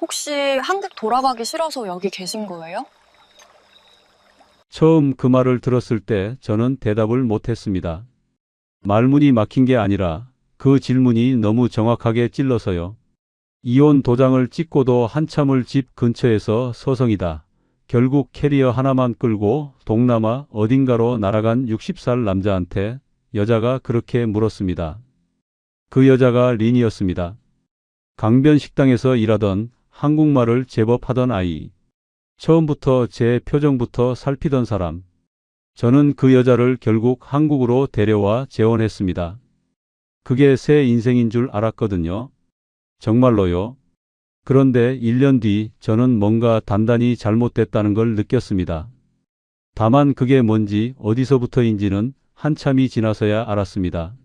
혹시 한국 돌아가기 싫어서 여기 계신 거예요? 처음 그 말을 들었을 때 저는 대답을 못했습니다. 말문이 막힌 게 아니라 그 질문이 너무 정확하게 찔러서요. 이혼 도장을 찍고도 한참을 집 근처에서 서성이다. 결국 캐리어 하나만 끌고 동남아 어딘가로 날아간 60살 남자한테 여자가 그렇게 물었습니다. 그 여자가 린이었습니다. 강변 식당에서 일하던 한국말을 제법 하던 아이. 처음부터 제 표정부터 살피던 사람. 저는 그 여자를 결국 한국으로 데려와 재혼했습니다. 그게 새 인생인 줄 알았거든요. 정말로요. 그런데 1년 뒤 저는 뭔가 단단히 잘못됐다는 걸 느꼈습니다. 다만 그게 뭔지 어디서부터인지는 한참이 지나서야 알았습니다.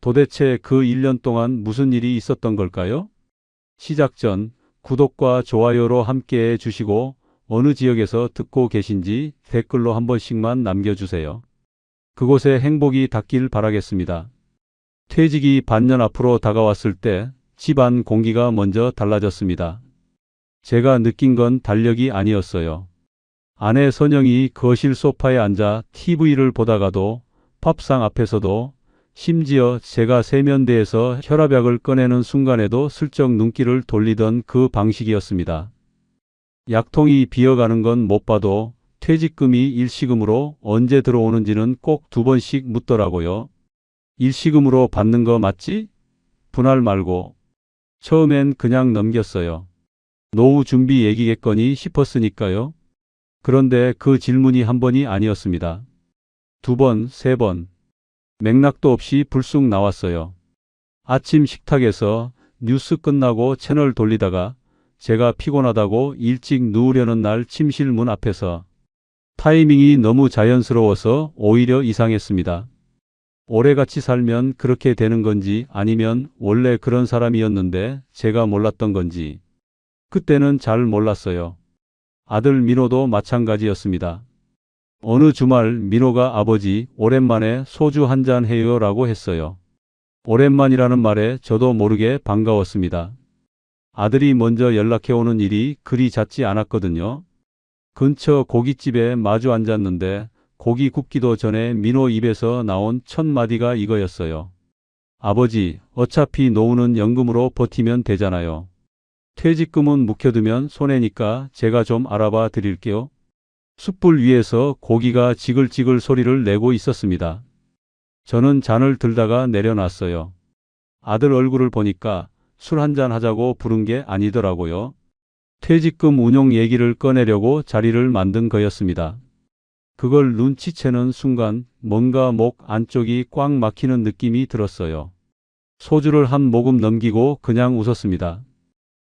도대체 그 1년 동안 무슨 일이 있었던 걸까요? 시작 전 구독과 좋아요로 함께해 주시고 어느 지역에서 듣고 계신지 댓글로 한 번씩만 남겨주세요. 그곳에 행복이 닿길 바라겠습니다. 퇴직이 반년 앞으로 다가왔을 때 집안 공기가 먼저 달라졌습니다. 제가 느낀 건 달력이 아니었어요. 아내 선영이 거실 소파에 앉아 TV를 보다가도 밥상 앞에서도 심지어 제가 세면대에서 혈압약을 꺼내는 순간에도 슬쩍 눈길을 돌리던 그 방식이었습니다. 약통이 비어가는 건 못 봐도 퇴직금이 일시금으로 언제 들어오는지는 꼭 2번씩 묻더라고요. 일시금으로 받는 거 맞지? 분할 말고. 처음엔 그냥 넘겼어요. 노후 준비 얘기겠거니 싶었으니까요. 그런데 그 질문이 한 번이 아니었습니다. 2번, 3번. 맥락도 없이 불쑥 나왔어요. 아침 식탁에서 뉴스 끝나고 채널 돌리다가 제가 피곤하다고 일찍 누우려는 날 침실 문 앞에서 타이밍이 너무 자연스러워서 오히려 이상했습니다. 오래같이 살면 그렇게 되는 건지 아니면 원래 그런 사람이었는데 제가 몰랐던 건지. 그때는 잘 몰랐어요. 아들 민호도 마찬가지였습니다. 어느 주말 민호가 아버지 오랜만에 소주 한잔 해요 라고 했어요. 오랜만이라는 말에 저도 모르게 반가웠습니다. 아들이 먼저 연락해 오는 일이 그리 잦지 않았거든요. 근처 고깃집에 마주 앉았는데 고기 굽기도 전에 민호 입에서 나온 첫 마디가 이거였어요. 아버지, 어차피 노후는 연금으로 버티면 되잖아요. 퇴직금은 묵혀두면 손해니까 제가 좀 알아봐 드릴게요. 숯불 위에서 고기가 지글지글 소리를 내고 있었습니다. 저는 잔을 들다가 내려놨어요. 아들 얼굴을 보니까 술 한잔 하자고 부른 게 아니더라고요. 퇴직금 운용 얘기를 꺼내려고 자리를 만든 거였습니다. 그걸 눈치채는 순간 뭔가 목 안쪽이 꽉 막히는 느낌이 들었어요. 소주를 한 모금 넘기고 그냥 웃었습니다.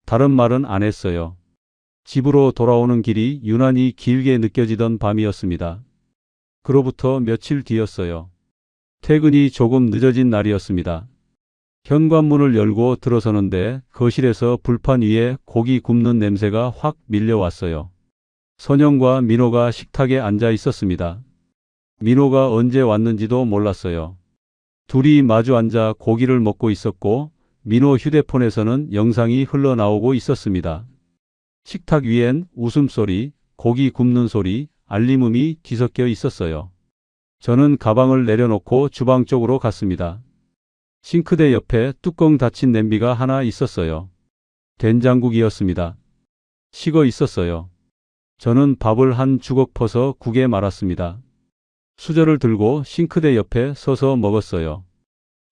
다른 말은 안 했어요. 집으로 돌아오는 길이 유난히 길게 느껴지던 밤이었습니다. 그로부터 며칠 뒤였어요. 퇴근이 조금 늦어진 날이었습니다. 현관문을 열고 들어서는데 거실에서 불판 위에 고기 굽는 냄새가 확 밀려왔어요. 선영과 민호가 식탁에 앉아 있었습니다. 민호가 언제 왔는지도 몰랐어요. 둘이 마주 앉아 고기를 먹고 있었고 민호 휴대폰에서는 영상이 흘러나오고 있었습니다. 식탁 위엔 웃음소리, 고기 굽는 소리, 알림음이 뒤섞여 있었어요. 저는 가방을 내려놓고 주방 쪽으로 갔습니다. 싱크대 옆에 뚜껑 닫힌 냄비가 하나 있었어요. 된장국이었습니다. 식어 있었어요. 저는 밥을 한 주걱 퍼서 국에 말았습니다. 수저를 들고 싱크대 옆에 서서 먹었어요.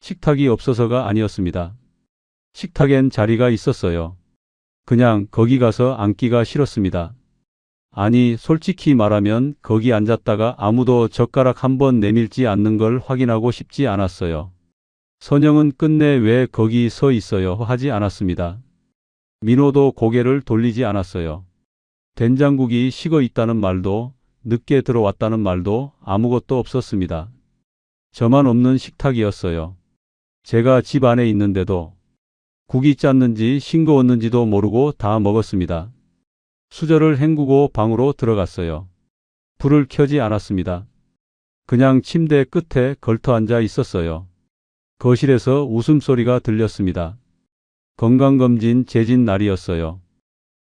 식탁이 없어서가 아니었습니다. 식탁엔 자리가 있었어요. 그냥 거기 가서 앉기가 싫었습니다. 아니, 솔직히 말하면 거기 앉았다가 아무도 젓가락 한 번 내밀지 않는 걸 확인하고 싶지 않았어요. 선영은 끝내 왜 거기 서 있어요 하지 않았습니다. 민호도 고개를 돌리지 않았어요. 된장국이 식어 있다는 말도 늦게 들어왔다는 말도 아무것도 없었습니다. 저만 없는 식탁이었어요. 제가 집 안에 있는데도 국이 짰는지 싱거웠는지도 모르고 다 먹었습니다. 수저를 헹구고 방으로 들어갔어요. 불을 켜지 않았습니다. 그냥 침대 끝에 걸터 앉아 있었어요. 거실에서 웃음소리가 들렸습니다. 건강검진 재진 날이었어요.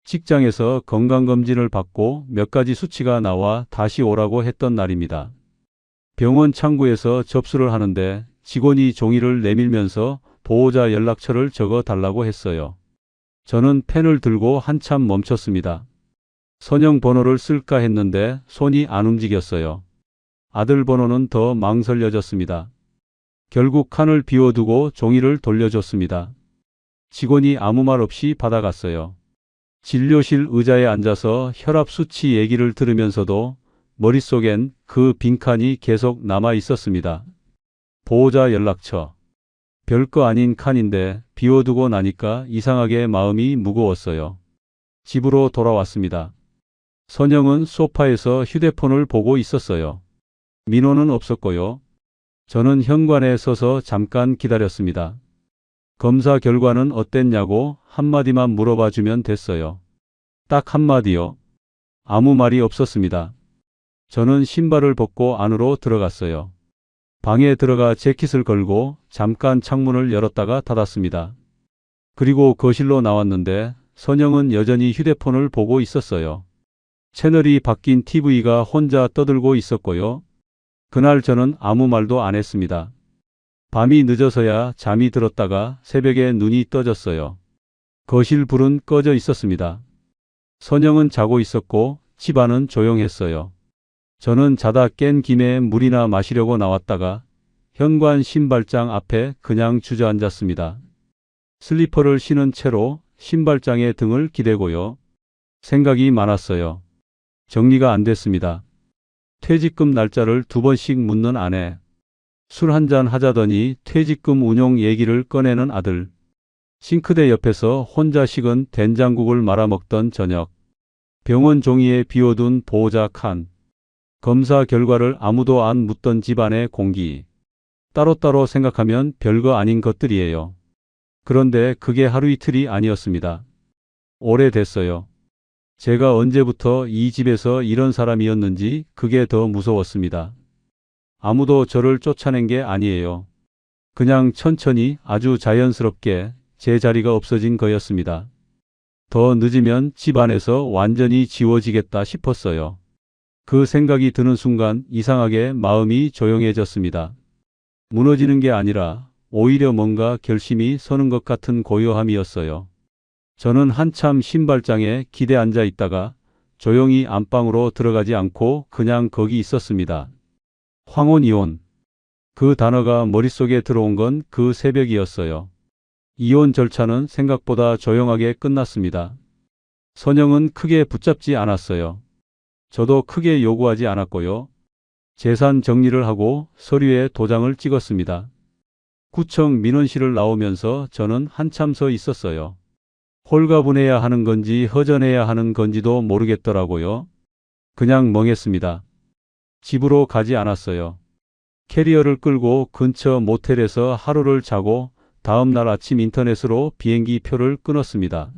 직장에서 건강검진을 받고 몇 가지 수치가 나와 다시 오라고 했던 날입니다. 병원 창구에서 접수를 하는데 직원이 종이를 내밀면서 보호자 연락처를 적어 달라고 했어요. 저는 펜을 들고 한참 멈췄습니다. 선영 번호를 쓸까 했는데 손이 안 움직였어요. 아들 번호는 더 망설여졌습니다. 결국 칸을 비워두고 종이를 돌려줬습니다. 직원이 아무 말 없이 받아갔어요. 진료실 의자에 앉아서 혈압 수치 얘기를 들으면서도 머릿속엔 그 빈칸이 계속 남아 있었습니다. 보호자 연락처. 별거 아닌 칸인데 비워두고 나니까 이상하게 마음이 무거웠어요. 집으로 돌아왔습니다. 선영은 소파에서 휴대폰을 보고 있었어요. 민호는 없었고요. 저는 현관에 서서 잠깐 기다렸습니다. 검사 결과는 어땠냐고 한마디만 물어봐 주면 됐어요. 딱 한마디요. 아무 말이 없었습니다. 저는 신발을 벗고 안으로 들어갔어요. 방에 들어가 재킷을 걸고 잠깐 창문을 열었다가 닫았습니다. 그리고 거실로 나왔는데 선영은 여전히 휴대폰을 보고 있었어요. 채널이 바뀐 TV가 혼자 떠들고 있었고요. 그날 저는 아무 말도 안 했습니다. 밤이 늦어서야 잠이 들었다가 새벽에 눈이 떠졌어요. 거실 불은 꺼져 있었습니다. 선영은 자고 있었고 집안은 조용했어요. 저는 자다 깬 김에 물이나 마시려고 나왔다가 현관 신발장 앞에 그냥 주저앉았습니다. 슬리퍼를 신은 채로 신발장에 등을 기대고요. 생각이 많았어요. 정리가 안 됐습니다. 퇴직금 날짜를 2번씩 묻는 아내. 술 한잔 하자더니 퇴직금 운용 얘기를 꺼내는 아들. 싱크대 옆에서 혼자 식은 된장국을 말아먹던 저녁. 병원 종이에 비워둔 보호자 칸. 검사 결과를 아무도 안 묻던 집안의 공기. 따로따로 생각하면 별거 아닌 것들이에요. 그런데 그게 하루 이틀이 아니었습니다. 오래됐어요. 제가 언제부터 이 집에서 이런 사람이었는지 그게 더 무서웠습니다. 아무도 저를 쫓아낸 게 아니에요. 그냥 천천히 아주 자연스럽게 제 자리가 없어진 거였습니다. 더 늦으면 집 안에서 완전히 지워지겠다 싶었어요. 그 생각이 드는 순간 이상하게 마음이 조용해졌습니다. 무너지는 게 아니라 오히려 뭔가 결심이 서는 것 같은 고요함이었어요. 저는 한참 신발장에 기대 앉아 있다가 조용히 안방으로 들어가지 않고 그냥 거기 있었습니다. 황혼 이혼. 그 단어가 머릿속에 들어온 건 그 새벽이었어요. 이혼 절차는 생각보다 조용하게 끝났습니다. 선영은 크게 붙잡지 않았어요. 저도 크게 요구하지 않았고요. 재산 정리를 하고 서류에 도장을 찍었습니다. 구청 민원실을 나오면서 저는 한참 서 있었어요. 홀가분해야 하는 건지 허전해야 하는 건지도 모르겠더라고요. 그냥 멍했습니다. 집으로 가지 않았어요. 캐리어를 끌고 근처 모텔에서 하루를 자고 다음 날 아침 인터넷으로 비행기 표를 끊었습니다.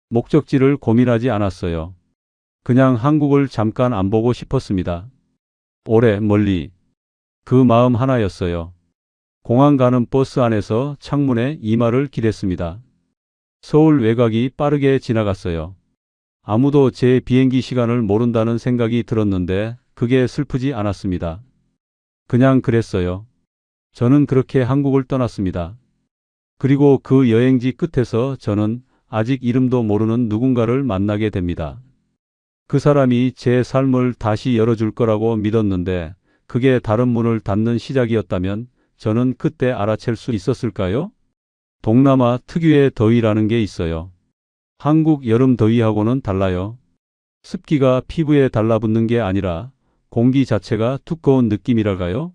목적지를 고민하지 않았어요. 그냥 한국을 잠깐 안 보고 싶었습니다. 오래 멀리. 그 마음 하나였어요. 공항 가는 버스 안에서 창문에 이마를 기댔습니다. 서울 외곽이 빠르게 지나갔어요. 아무도 제 비행기 시간을 모른다는 생각이 들었는데 그게 슬프지 않았습니다. 그냥 그랬어요. 저는 그렇게 한국을 떠났습니다. 그리고 그 여행지 끝에서 저는 아직 이름도 모르는 누군가를 만나게 됩니다. 그 사람이 제 삶을 다시 열어줄 거라고 믿었는데 그게 다른 문을 닫는 시작이었다면 저는 그때 알아챌 수 있었을까요? 동남아 특유의 더위라는 게 있어요. 한국 여름 더위하고는 달라요. 습기가 피부에 달라붙는 게 아니라 공기 자체가 두꺼운 느낌이랄까요?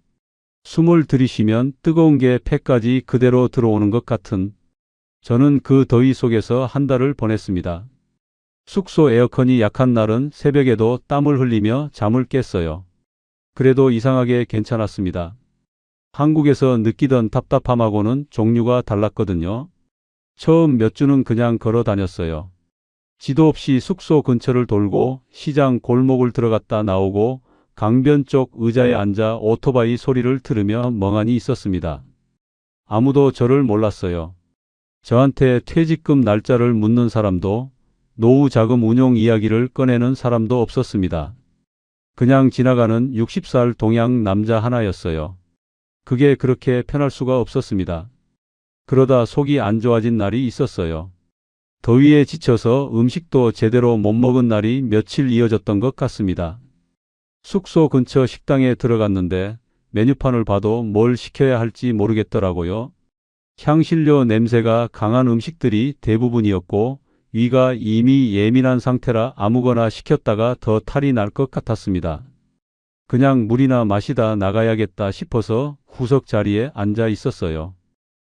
숨을 들이쉬면 뜨거운 게 폐까지 그대로 들어오는 것 같은. 저는 그 더위 속에서 한 달을 보냈습니다. 숙소 에어컨이 약한 날은 새벽에도 땀을 흘리며 잠을 깼어요. 그래도 이상하게 괜찮았습니다. 한국에서 느끼던 답답함하고는 종류가 달랐거든요. 처음 몇 주는 그냥 걸어 다녔어요. 지도 없이 숙소 근처를 돌고 시장 골목을 들어갔다 나오고 강변 쪽 의자에 앉아 오토바이 소리를 들으며 멍하니 있었습니다. 아무도 저를 몰랐어요. 저한테 퇴직금 날짜를 묻는 사람도 노후 자금 운용 이야기를 꺼내는 사람도 없었습니다. 그냥 지나가는 60살 동양 남자 하나였어요. 그게 그렇게 편할 수가 없었습니다. 그러다 속이 안 좋아진 날이 있었어요. 더위에 지쳐서 음식도 제대로 못 먹은 날이 며칠 이어졌던 것 같습니다. 숙소 근처 식당에 들어갔는데 메뉴판을 봐도 뭘 시켜야 할지 모르겠더라고요. 향신료 냄새가 강한 음식들이 대부분이었고 위가 이미 예민한 상태라 아무거나 시켰다가 더 탈이 날 것 같았습니다. 그냥 물이나 마시다 나가야겠다 싶어서 후석 자리에 앉아 있었어요.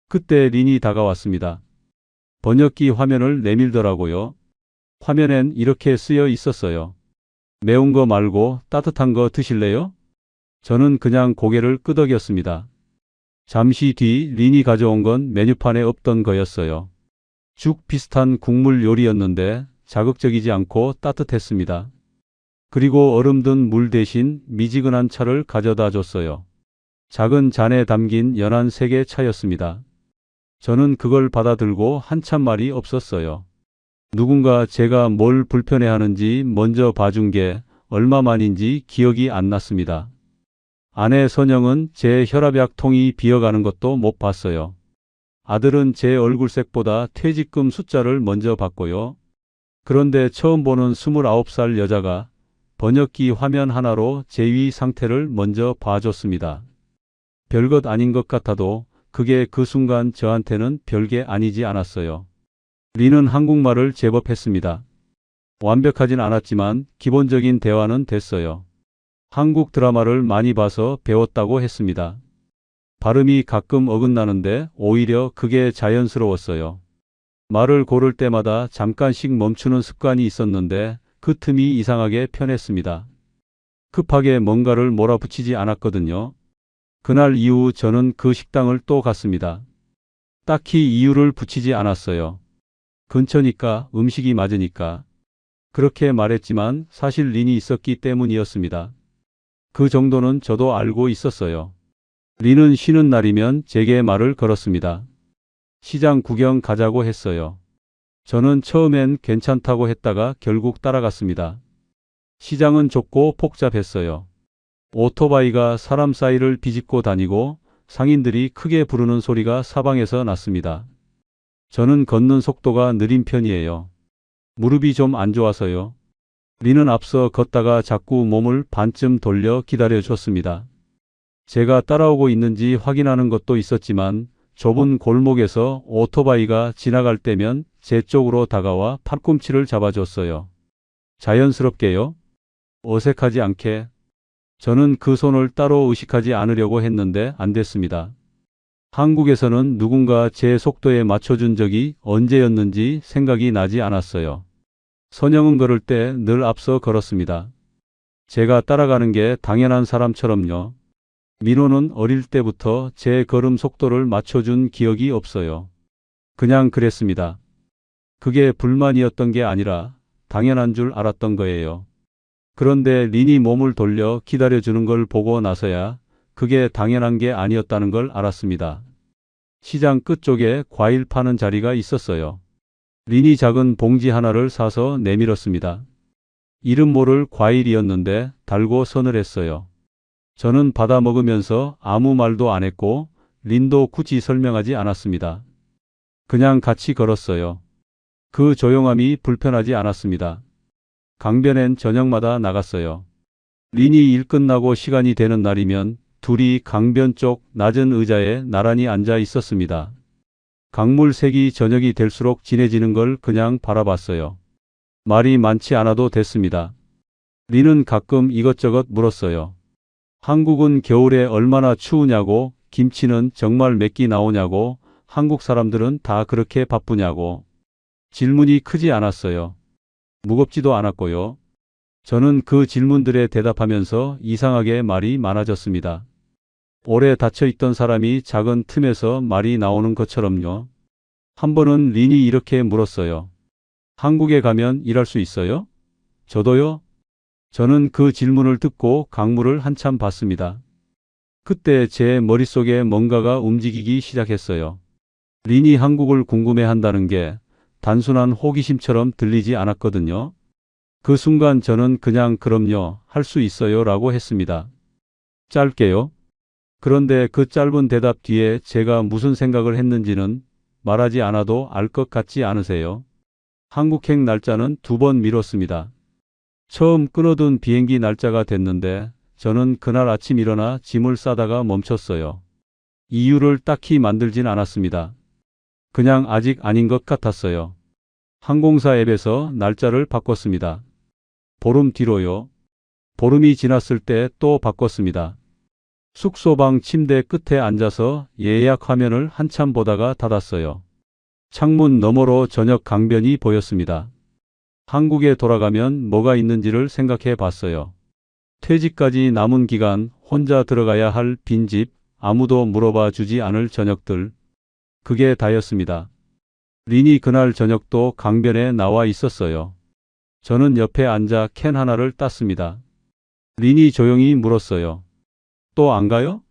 그때 린이 다가왔습니다. 번역기 화면을 내밀더라고요. 화면엔 이렇게 쓰여 있었어요. 매운 거 말고 따뜻한 거 드실래요? 저는 그냥 고개를 끄덕였습니다. 잠시 뒤 린이 가져온 건 메뉴판에 없던 거였어요. 죽 비슷한 국물 요리였는데 자극적이지 않고 따뜻했습니다. 그리고 얼음 든 물 대신 미지근한 차를 가져다 줬어요. 작은 잔에 담긴 연한 색의 차였습니다. 저는 그걸 받아들고 한참 말이 없었어요. 누군가 제가 뭘 불편해하는지 먼저 봐준 게 얼마만인지 기억이 안 났습니다. 아내 선영은 제 혈압약 통이 비어가는 것도 못 봤어요. 아들은 제 얼굴색보다 퇴직금 숫자를 먼저 봤고요. 그런데 처음 보는 29살 여자가 번역기 화면 하나로 제 위 상태를 먼저 봐줬습니다. 별것 아닌 것 같아도 그게 그 순간 저한테는 별게 아니지 않았어요. 린은 한국말을 제법 했습니다. 완벽하진 않았지만 기본적인 대화는 됐어요. 한국 드라마를 많이 봐서 배웠다고 했습니다. 발음이 가끔 어긋나는데 오히려 그게 자연스러웠어요. 말을 고를 때마다 잠깐씩 멈추는 습관이 있었는데 그 틈이 이상하게 편했습니다. 급하게 뭔가를 몰아붙이지 않았거든요. 그날 이후 저는 그 식당을 또 갔습니다. 딱히 이유를 붙이지 않았어요. 근처니까, 음식이 맞으니까. 그렇게 말했지만 사실 린이 있었기 때문이었습니다. 그 정도는 저도 알고 있었어요. 린은 쉬는 날이면 제게 말을 걸었습니다. 시장 구경 가자고 했어요. 저는 처음엔 괜찮다고 했다가 결국 따라갔습니다. 시장은 좁고 복잡했어요. 오토바이가 사람 사이를 비집고 다니고 상인들이 크게 부르는 소리가 사방에서 났습니다. 저는 걷는 속도가 느린 편이에요. 무릎이 좀 안 좋아서요. 린은 앞서 걷다가 자꾸 몸을 반쯤 돌려 기다려줬습니다. 제가 따라오고 있는지 확인하는 것도 있었지만 좁은 골목에서 오토바이가 지나갈 때면 제 쪽으로 다가와 팔꿈치를 잡아줬어요. 자연스럽게요. 어색하지 않게. 저는 그 손을 따로 의식하지 않으려고 했는데 안 됐습니다. 한국에서는 누군가 제 속도에 맞춰준 적이 언제였는지 생각이 나지 않았어요. 선영은 걸을 때 늘 앞서 걸었습니다. 제가 따라가는 게 당연한 사람처럼요. 민호는 어릴 때부터 제 걸음 속도를 맞춰준 기억이 없어요. 그냥 그랬습니다. 그게 불만이었던 게 아니라 당연한 줄 알았던 거예요. 그런데 린이 몸을 돌려 기다려주는 걸 보고 나서야 그게 당연한 게 아니었다는 걸 알았습니다. 시장 끝쪽에 과일 파는 자리가 있었어요. 린이 작은 봉지 하나를 사서 내밀었습니다. 이름 모를 과일이었는데 달고 서늘했어요. 저는 받아 먹으면서 아무 말도 안 했고 린도 굳이 설명하지 않았습니다. 그냥 같이 걸었어요. 그 조용함이 불편하지 않았습니다. 강변엔 저녁마다 나갔어요. 린이 일 끝나고 시간이 되는 날이면 둘이 강변 쪽 낮은 의자에 나란히 앉아 있었습니다. 강물색이 저녁이 될수록 진해지는 걸 그냥 바라봤어요. 말이 많지 않아도 됐습니다. 린은 가끔 이것저것 물었어요. 한국은 겨울에 얼마나 추우냐고, 김치는 정말 몇 끼 나오냐고, 한국 사람들은 다 그렇게 바쁘냐고. 질문이 크지 않았어요. 무겁지도 않았고요. 저는 그 질문들에 대답하면서 이상하게 말이 많아졌습니다. 오래 닫혀있던 사람이 작은 틈에서 말이 나오는 것처럼요. 한 번은 린이 이렇게 물었어요. 한국에 가면 일할 수 있어요? 저도요? 저는 그 질문을 듣고 강물을 한참 봤습니다. 그때 제 머릿속에 뭔가가 움직이기 시작했어요. 린이 한국을 궁금해한다는 게 단순한 호기심처럼 들리지 않았거든요. 그 순간 저는 그냥 그럼요, 할 수 있어요 라고 했습니다. 짧게요. 그런데 그 짧은 대답 뒤에 제가 무슨 생각을 했는지는 말하지 않아도 알 것 같지 않으세요? 한국행 날짜는 2번 미뤘습니다. 처음 끊어둔 비행기 날짜가 됐는데 저는 그날 아침 일어나 짐을 싸다가 멈췄어요. 이유를 딱히 만들진 않았습니다. 그냥 아직 아닌 것 같았어요. 항공사 앱에서 날짜를 바꿨습니다. 보름 뒤로요. 보름이 지났을 때 또 바꿨습니다. 숙소방 침대 끝에 앉아서 예약 화면을 한참 보다가 닫았어요. 창문 너머로 저녁 강변이 보였습니다. 한국에 돌아가면 뭐가 있는지를 생각해 봤어요. 퇴직까지 남은 기간 혼자 들어가야 할 빈집, 아무도 물어봐 주지 않을 저녁들. 그게 다였습니다. 린이 그날 저녁도 강변에 나와 있었어요. 저는 옆에 앉아 캔 하나를 땄습니다. 린이 조용히 물었어요. 또 안 가요?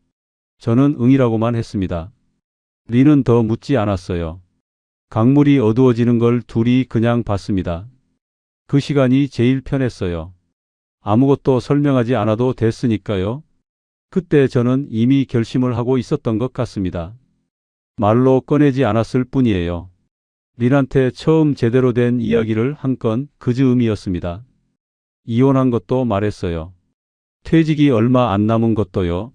저는 응이라고만 했습니다. 린은 더 묻지 않았어요. 강물이 어두워지는 걸 둘이 그냥 봤습니다. 그 시간이 제일 편했어요. 아무것도 설명하지 않아도 됐으니까요. 그때 저는 이미 결심을 하고 있었던 것 같습니다. 말로 꺼내지 않았을 뿐이에요. 린한테 처음 제대로 된 이야기를 한 건 그 즈음이었습니다. 이혼한 것도 말했어요. 퇴직이 얼마 안 남은 것도요.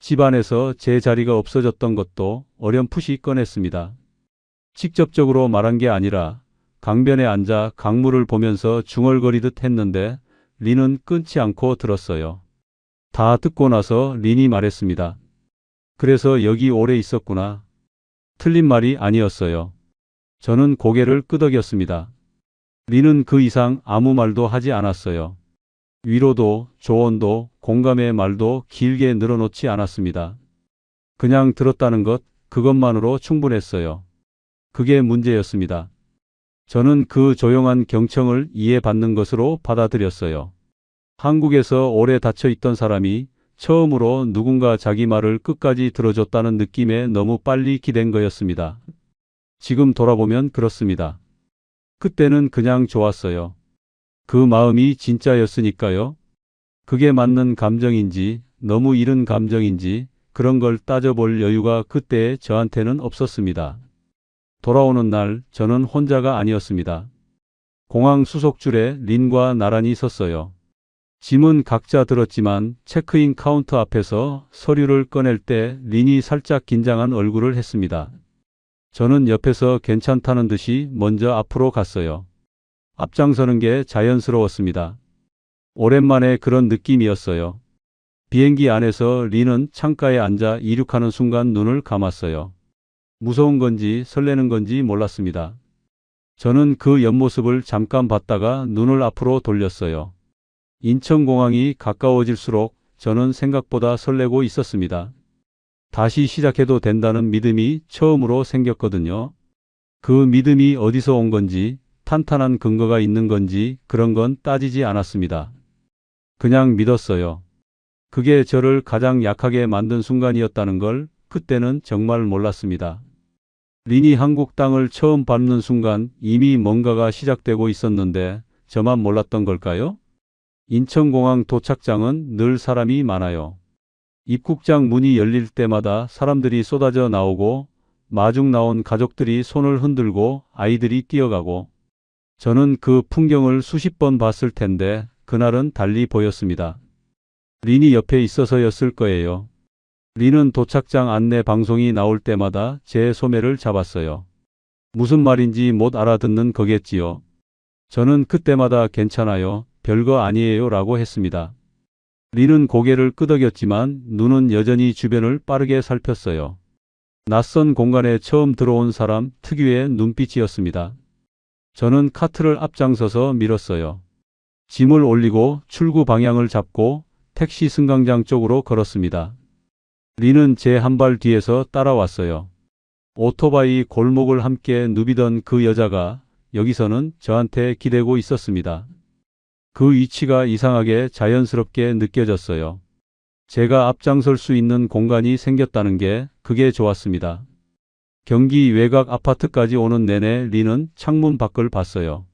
집안에서 제 자리가 없어졌던 것도 어렴풋이 꺼냈습니다. 직접적으로 말한 게 아니라 강변에 앉아 강물을 보면서 중얼거리듯 했는데 린은 끊지 않고 들었어요. 다 듣고 나서 린이 말했습니다. 그래서 여기 오래 있었구나. 틀린 말이 아니었어요. 저는 고개를 끄덕였습니다. 린은 그 이상 아무 말도 하지 않았어요. 위로도 조언도 공감의 말도 길게 늘어놓지 않았습니다. 그냥 들었다는 것, 그것만으로 충분했어요. 그게 문제였습니다. 저는 그 조용한 경청을 이해받는 것으로 받아들였어요. 한국에서 오래 닫혀있던 사람이 처음으로 누군가 자기 말을 끝까지 들어줬다는 느낌에 너무 빨리 기댄 거였습니다. 지금 돌아보면 그렇습니다. 그때는 그냥 좋았어요. 그 마음이 진짜였으니까요. 그게 맞는 감정인지 너무 이른 감정인지 그런 걸 따져볼 여유가 그때 저한테는 없었습니다. 돌아오는 날 저는 혼자가 아니었습니다. 공항 수속줄에 린과 나란히 섰어요. 짐은 각자 들었지만 체크인 카운터 앞에서 서류를 꺼낼 때 린이 살짝 긴장한 얼굴을 했습니다. 저는 옆에서 괜찮다는 듯이 먼저 앞으로 갔어요. 앞장서는 게 자연스러웠습니다. 오랜만에 그런 느낌이었어요. 비행기 안에서 린은 창가에 앉아 이륙하는 순간 눈을 감았어요. 무서운 건지 설레는 건지 몰랐습니다. 저는 그 옆모습을 잠깐 봤다가 눈을 앞으로 돌렸어요. 인천공항이 가까워질수록 저는 생각보다 설레고 있었습니다. 다시 시작해도 된다는 믿음이 처음으로 생겼거든요. 그 믿음이 어디서 온 건지, 탄탄한 근거가 있는 건지 그런 건 따지지 않았습니다. 그냥 믿었어요. 그게 저를 가장 약하게 만든 순간이었다는 걸 그때는 정말 몰랐습니다. 린이 한국 땅을 처음 밟는 순간 이미 뭔가가 시작되고 있었는데 저만 몰랐던 걸까요? 인천공항 도착장은 늘 사람이 많아요. 입국장 문이 열릴 때마다 사람들이 쏟아져 나오고 마중 나온 가족들이 손을 흔들고 아이들이 뛰어가고 저는 그 풍경을 수십 번 봤을 텐데 그날은 달리 보였습니다. 린이 옆에 있어서였을 거예요. 린은 도착장 안내 방송이 나올 때마다 제 소매를 잡았어요. 무슨 말인지 못 알아듣는 거겠지요. 저는 그때마다 괜찮아요. 별거 아니에요 라고 했습니다. 린은 고개를 끄덕였지만 눈은 여전히 주변을 빠르게 살폈어요. 낯선 공간에 처음 들어온 사람 특유의 눈빛이었습니다. 저는 카트를 앞장서서 밀었어요. 짐을 올리고 출구 방향을 잡고 택시 승강장 쪽으로 걸었습니다. 린은 제 한 발 뒤에서 따라왔어요. 오토바이 골목을 함께 누비던 그 여자가 여기서는 저한테 기대고 있었습니다. 그 위치가 이상하게 자연스럽게 느껴졌어요. 제가 앞장설 수 있는 공간이 생겼다는 게 그게 좋았습니다. 경기 외곽 아파트까지 오는 내내 린은 창문 밖을 봤어요.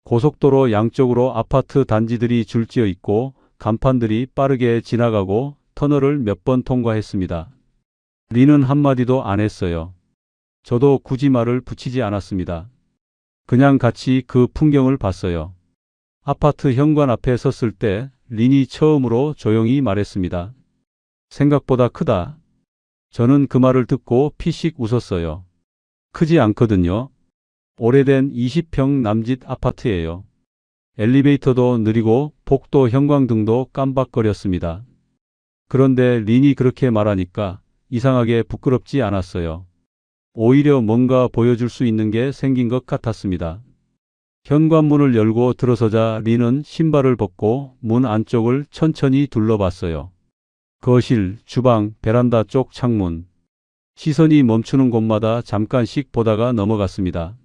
고속도로 양쪽으로 아파트 단지들이 줄지어 있고 간판들이 빠르게 지나가고 터널을 몇 번 통과했습니다. 린은 한마디도 안 했어요. 저도 굳이 말을 붙이지 않았습니다. 그냥 같이 그 풍경을 봤어요. 아파트 현관 앞에 섰을 때 린이 처음으로 조용히 말했습니다. 생각보다 크다. 저는 그 말을 듣고 피식 웃었어요. 크지 않거든요. 오래된 20평 남짓 아파트예요. 엘리베이터도 느리고 복도 형광등도 깜박거렸습니다. 그런데 린이 그렇게 말하니까 이상하게 부끄럽지 않았어요. 오히려 뭔가 보여줄 수 있는 게 생긴 것 같았습니다. 현관문을 열고 들어서자 린은 신발을 벗고 문 안쪽을 천천히 둘러봤어요. 거실, 주방, 베란다 쪽 창문. 시선이 멈추는 곳마다 잠깐씩 보다가 넘어갔습니다.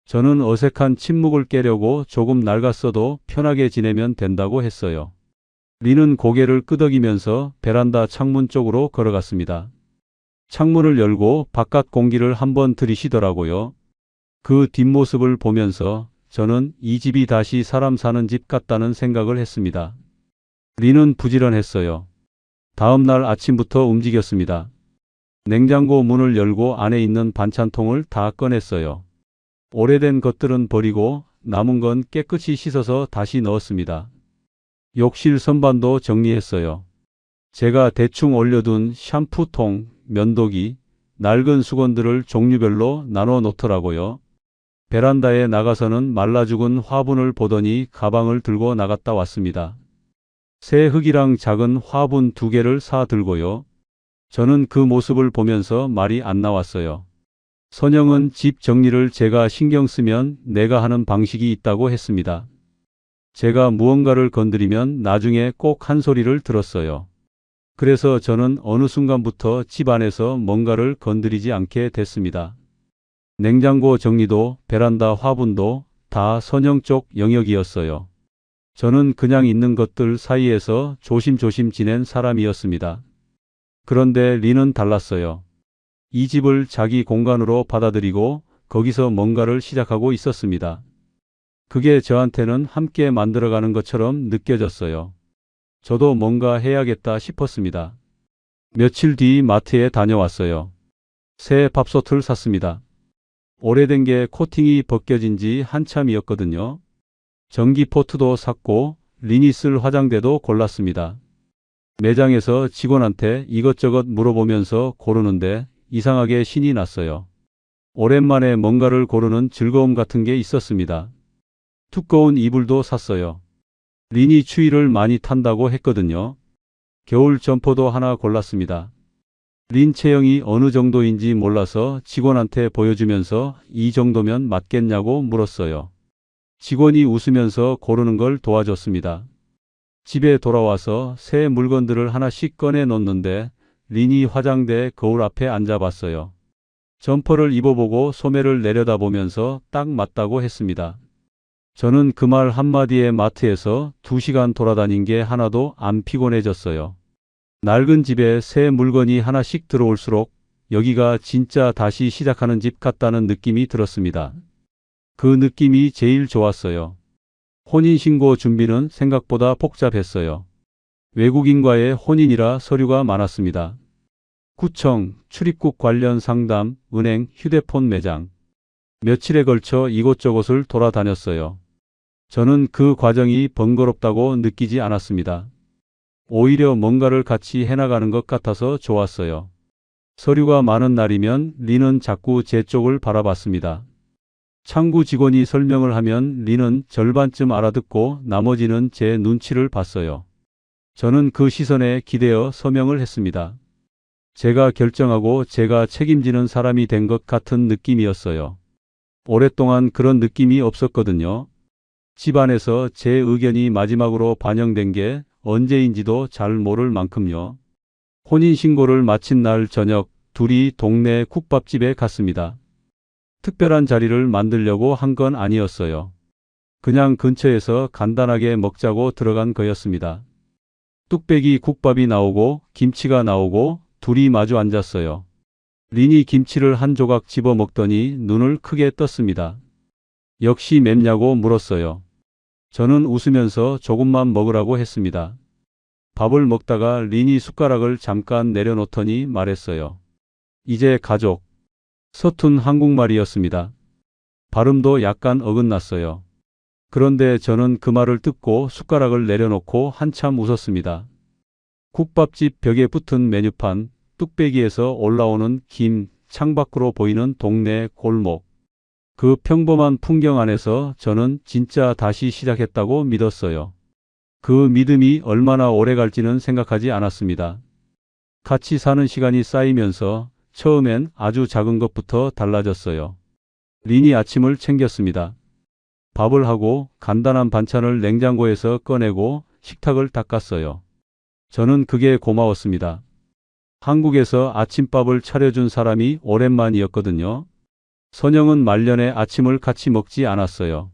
저는 어색한 침묵을 깨려고 조금 낡았어도 편하게 지내면 된다고 했어요. 린은 고개를 끄덕이면서 베란다 창문 쪽으로 걸어갔습니다. 창문을 열고 바깥 공기를 한번 들이쉬더라고요. 그 뒷모습을 보면서 저는 이 집이 다시 사람 사는 집 같다는 생각을 했습니다. 린은 부지런했어요. 다음 날 아침부터 움직였습니다. 냉장고 문을 열고 안에 있는 반찬통을 다 꺼냈어요. 오래된 것들은 버리고 남은 건 깨끗이 씻어서 다시 넣었습니다. 욕실 선반도 정리했어요. 제가 대충 올려둔 샴푸통, 면도기, 낡은 수건들을 종류별로 나눠 놓더라고요. 베란다에 나가서는 말라 죽은 화분을 보더니 가방을 들고 나갔다 왔습니다. 새 흙이랑 작은 화분 2개를 사 들고요. 저는 그 모습을 보면서 말이 안 나왔어요. 선영은 집 정리를 제가 신경 쓰면 내가 하는 방식이 있다고 했습니다. 제가 무언가를 건드리면 나중에 꼭 한 소리를 들었어요. 그래서 저는 어느 순간부터 집 안에서 뭔가를 건드리지 않게 됐습니다. 냉장고 정리도 베란다 화분도 다 선영 쪽 영역이었어요. 저는 그냥 있는 것들 사이에서 조심조심 지낸 사람이었습니다. 그런데 린은 달랐어요. 이 집을 자기 공간으로 받아들이고 거기서 뭔가를 시작하고 있었습니다. 그게 저한테는 함께 만들어가는 것처럼 느껴졌어요. 저도 뭔가 해야겠다 싶었습니다. 며칠 뒤 마트에 다녀왔어요. 새 밥솥을 샀습니다. 오래된 게 코팅이 벗겨진 지 한참이었거든요. 전기포트도 샀고 린이 쓸 화장대도 골랐습니다. 매장에서 직원한테 이것저것 물어보면서 고르는데 이상하게 신이 났어요. 오랜만에 뭔가를 고르는 즐거움 같은 게 있었습니다. 두꺼운 이불도 샀어요. 린이 추위를 많이 탄다고 했거든요. 겨울 점퍼도 하나 골랐습니다. 린 체형이 어느 정도인지 몰라서 직원한테 보여주면서 이 정도면 맞겠냐고 물었어요. 직원이 웃으면서 고르는 걸 도와줬습니다. 집에 돌아와서 새 물건들을 하나씩 꺼내 놓는데 린이 화장대 거울 앞에 앉아봤어요. 점퍼를 입어보고 소매를 내려다보면서 딱 맞다고 했습니다. 저는 그 말 한마디에 마트에서 2시간 돌아다닌 게 하나도 안 피곤해졌어요. 낡은 집에 새 물건이 하나씩 들어올수록 여기가 진짜 다시 시작하는 집 같다는 느낌이 들었습니다. 그 느낌이 제일 좋았어요. 혼인신고 준비는 생각보다 복잡했어요. 외국인과의 혼인이라 서류가 많았습니다. 구청, 출입국 관련 상담, 은행, 휴대폰 매장. 며칠에 걸쳐 이곳저곳을 돌아다녔어요. 저는 그 과정이 번거롭다고 느끼지 않았습니다. 오히려 뭔가를 같이 해나가는 것 같아서 좋았어요. 서류가 많은 날이면 린은 자꾸 제 쪽을 바라봤습니다. 창구 직원이 설명을 하면 린은 절반쯤 알아듣고 나머지는 제 눈치를 봤어요. 저는 그 시선에 기대어 서명을 했습니다. 제가 결정하고 제가 책임지는 사람이 된 것 같은 느낌이었어요. 오랫동안 그런 느낌이 없었거든요. 집안에서 제 의견이 마지막으로 반영된 게 언제인지도 잘 모를 만큼요. 혼인신고를 마친 날 저녁 둘이 동네 국밥집에 갔습니다. 특별한 자리를 만들려고 한 건 아니었어요. 그냥 근처에서 간단하게 먹자고 들어간 거였습니다. 뚝배기 국밥이 나오고 김치가 나오고 둘이 마주 앉았어요. 린이 김치를 한 조각 집어 먹더니 눈을 크게 떴습니다. 역시 맵냐고 물었어요. 저는 웃으면서 조금만 먹으라고 했습니다. 밥을 먹다가 린이 숟가락을 잠깐 내려놓더니 말했어요. 이제 가족. 서툰 한국말이었습니다. 발음도 약간 어긋났어요. 그런데 저는 그 말을 듣고 숟가락을 내려놓고 한참 웃었습니다. 국밥집 벽에 붙은 메뉴판, 뚝배기에서 올라오는 김, 창밖으로 보이는 동네 골목. 그 평범한 풍경 안에서 저는 진짜 다시 시작했다고 믿었어요. 그 믿음이 얼마나 오래 갈지는 생각하지 않았습니다. 같이 사는 시간이 쌓이면서 처음엔 아주 작은 것부터 달라졌어요. 린이 아침을 챙겼습니다. 밥을 하고 간단한 반찬을 냉장고에서 꺼내고 식탁을 닦았어요. 저는 그게 고마웠습니다. 한국에서 아침밥을 차려준 사람이 오랜만이었거든요. 선영은 말년에 아침을 같이 먹지 않았어요.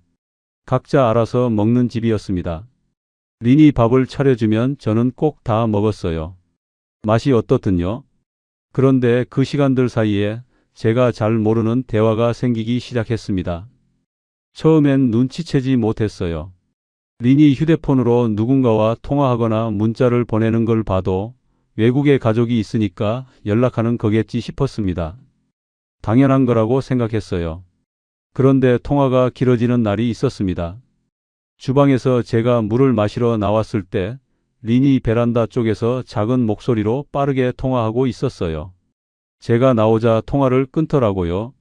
각자 알아서 먹는 집이었습니다. 린이 밥을 차려주면 저는 꼭 다 먹었어요. 맛이 어떻든요. 그런데 그 시간들 사이에 제가 잘 모르는 대화가 생기기 시작했습니다. 처음엔 눈치채지 못했어요. 린이 휴대폰으로 누군가와 통화하거나 문자를 보내는 걸 봐도 외국에 가족이 있으니까 연락하는 거겠지 싶었습니다. 당연한 거라고 생각했어요. 그런데 통화가 길어지는 날이 있었습니다. 주방에서 제가 물을 마시러 나왔을 때 린이 베란다 쪽에서 작은 목소리로 빠르게 통화하고 있었어요. 제가 나오자 통화를 끊더라고요.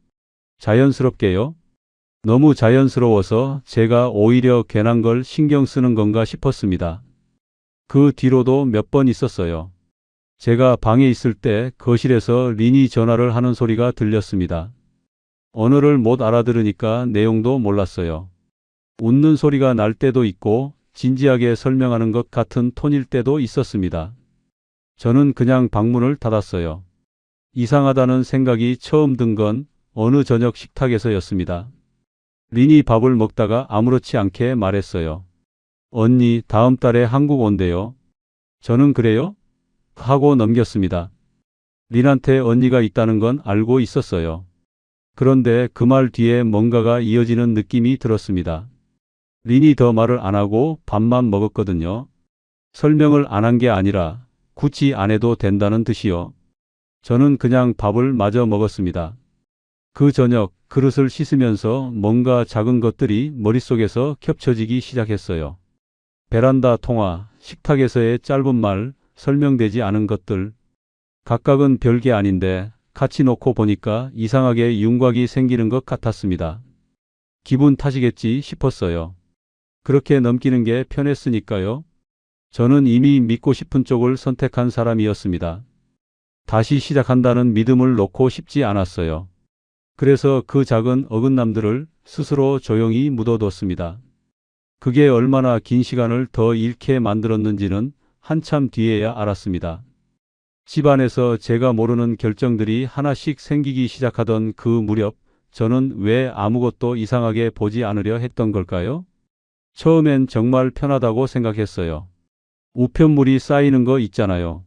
자연스럽게요. 너무 자연스러워서 제가 오히려 괜한 걸 신경 쓰는 건가 싶었습니다. 그 뒤로도 몇 번 있었어요. 제가 방에 있을 때 거실에서 린이 전화를 하는 소리가 들렸습니다. 언어를 못 알아들으니까 내용도 몰랐어요. 웃는 소리가 날 때도 있고 진지하게 설명하는 것 같은 톤일 때도 있었습니다. 저는 그냥 방문을 닫았어요. 이상하다는 생각이 처음 든 건 어느 저녁 식탁에서였습니다. 린이 밥을 먹다가 아무렇지 않게 말했어요. 언니, 다음 달에 한국 온대요. 저는 그래요? 하고 넘겼습니다. 린한테 언니가 있다는 건 알고 있었어요. 그런데 그 말 뒤에 뭔가가 이어지는 느낌이 들었습니다. 린이 더 말을 안 하고 밥만 먹었거든요. 설명을 안 한 게 아니라 굳이 안 해도 된다는 듯이요. 저는 그냥 밥을 마저 먹었습니다. 그 저녁 그릇을 씻으면서 뭔가 작은 것들이 머릿속에서 겹쳐지기 시작했어요. 베란다 통화, 식탁에서의 짧은 말, 설명되지 않은 것들. 각각은 별게 아닌데 같이 놓고 보니까 이상하게 윤곽이 생기는 것 같았습니다. 기분 탓이겠지 싶었어요. 그렇게 넘기는 게 편했으니까요. 저는 이미 믿고 싶은 쪽을 선택한 사람이었습니다. 다시 시작한다는 믿음을 놓고 싶지 않았어요. 그래서 그 작은 어긋남들을 스스로 조용히 묻어뒀습니다. 그게 얼마나 긴 시간을 더 잃게 만들었는지는 한참 뒤에야 알았습니다. 집안에서 제가 모르는 결정들이 하나씩 생기기 시작하던 그 무렵 저는 왜 아무것도 이상하게 보지 않으려 했던 걸까요? 처음엔 정말 편하다고 생각했어요. 우편물이 쌓이는 거 있잖아요.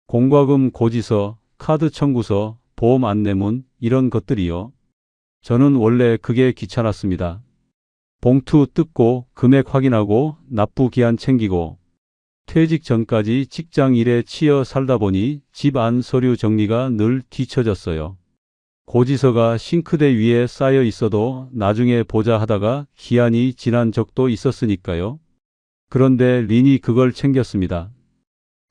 공과금 고지서, 카드 청구서, 보험 안내문 이런 것들이요. 저는 원래 그게 귀찮았습니다. 봉투 뜯고 금액 확인하고 납부 기한 챙기고 퇴직 전까지 직장 일에 치여 살다 보니 집 안 서류 정리가 늘 뒤처졌어요. 고지서가 싱크대 위에 쌓여 있어도 나중에 보자 하다가 기한이 지난 적도 있었으니까요. 그런데 린이 그걸 챙겼습니다.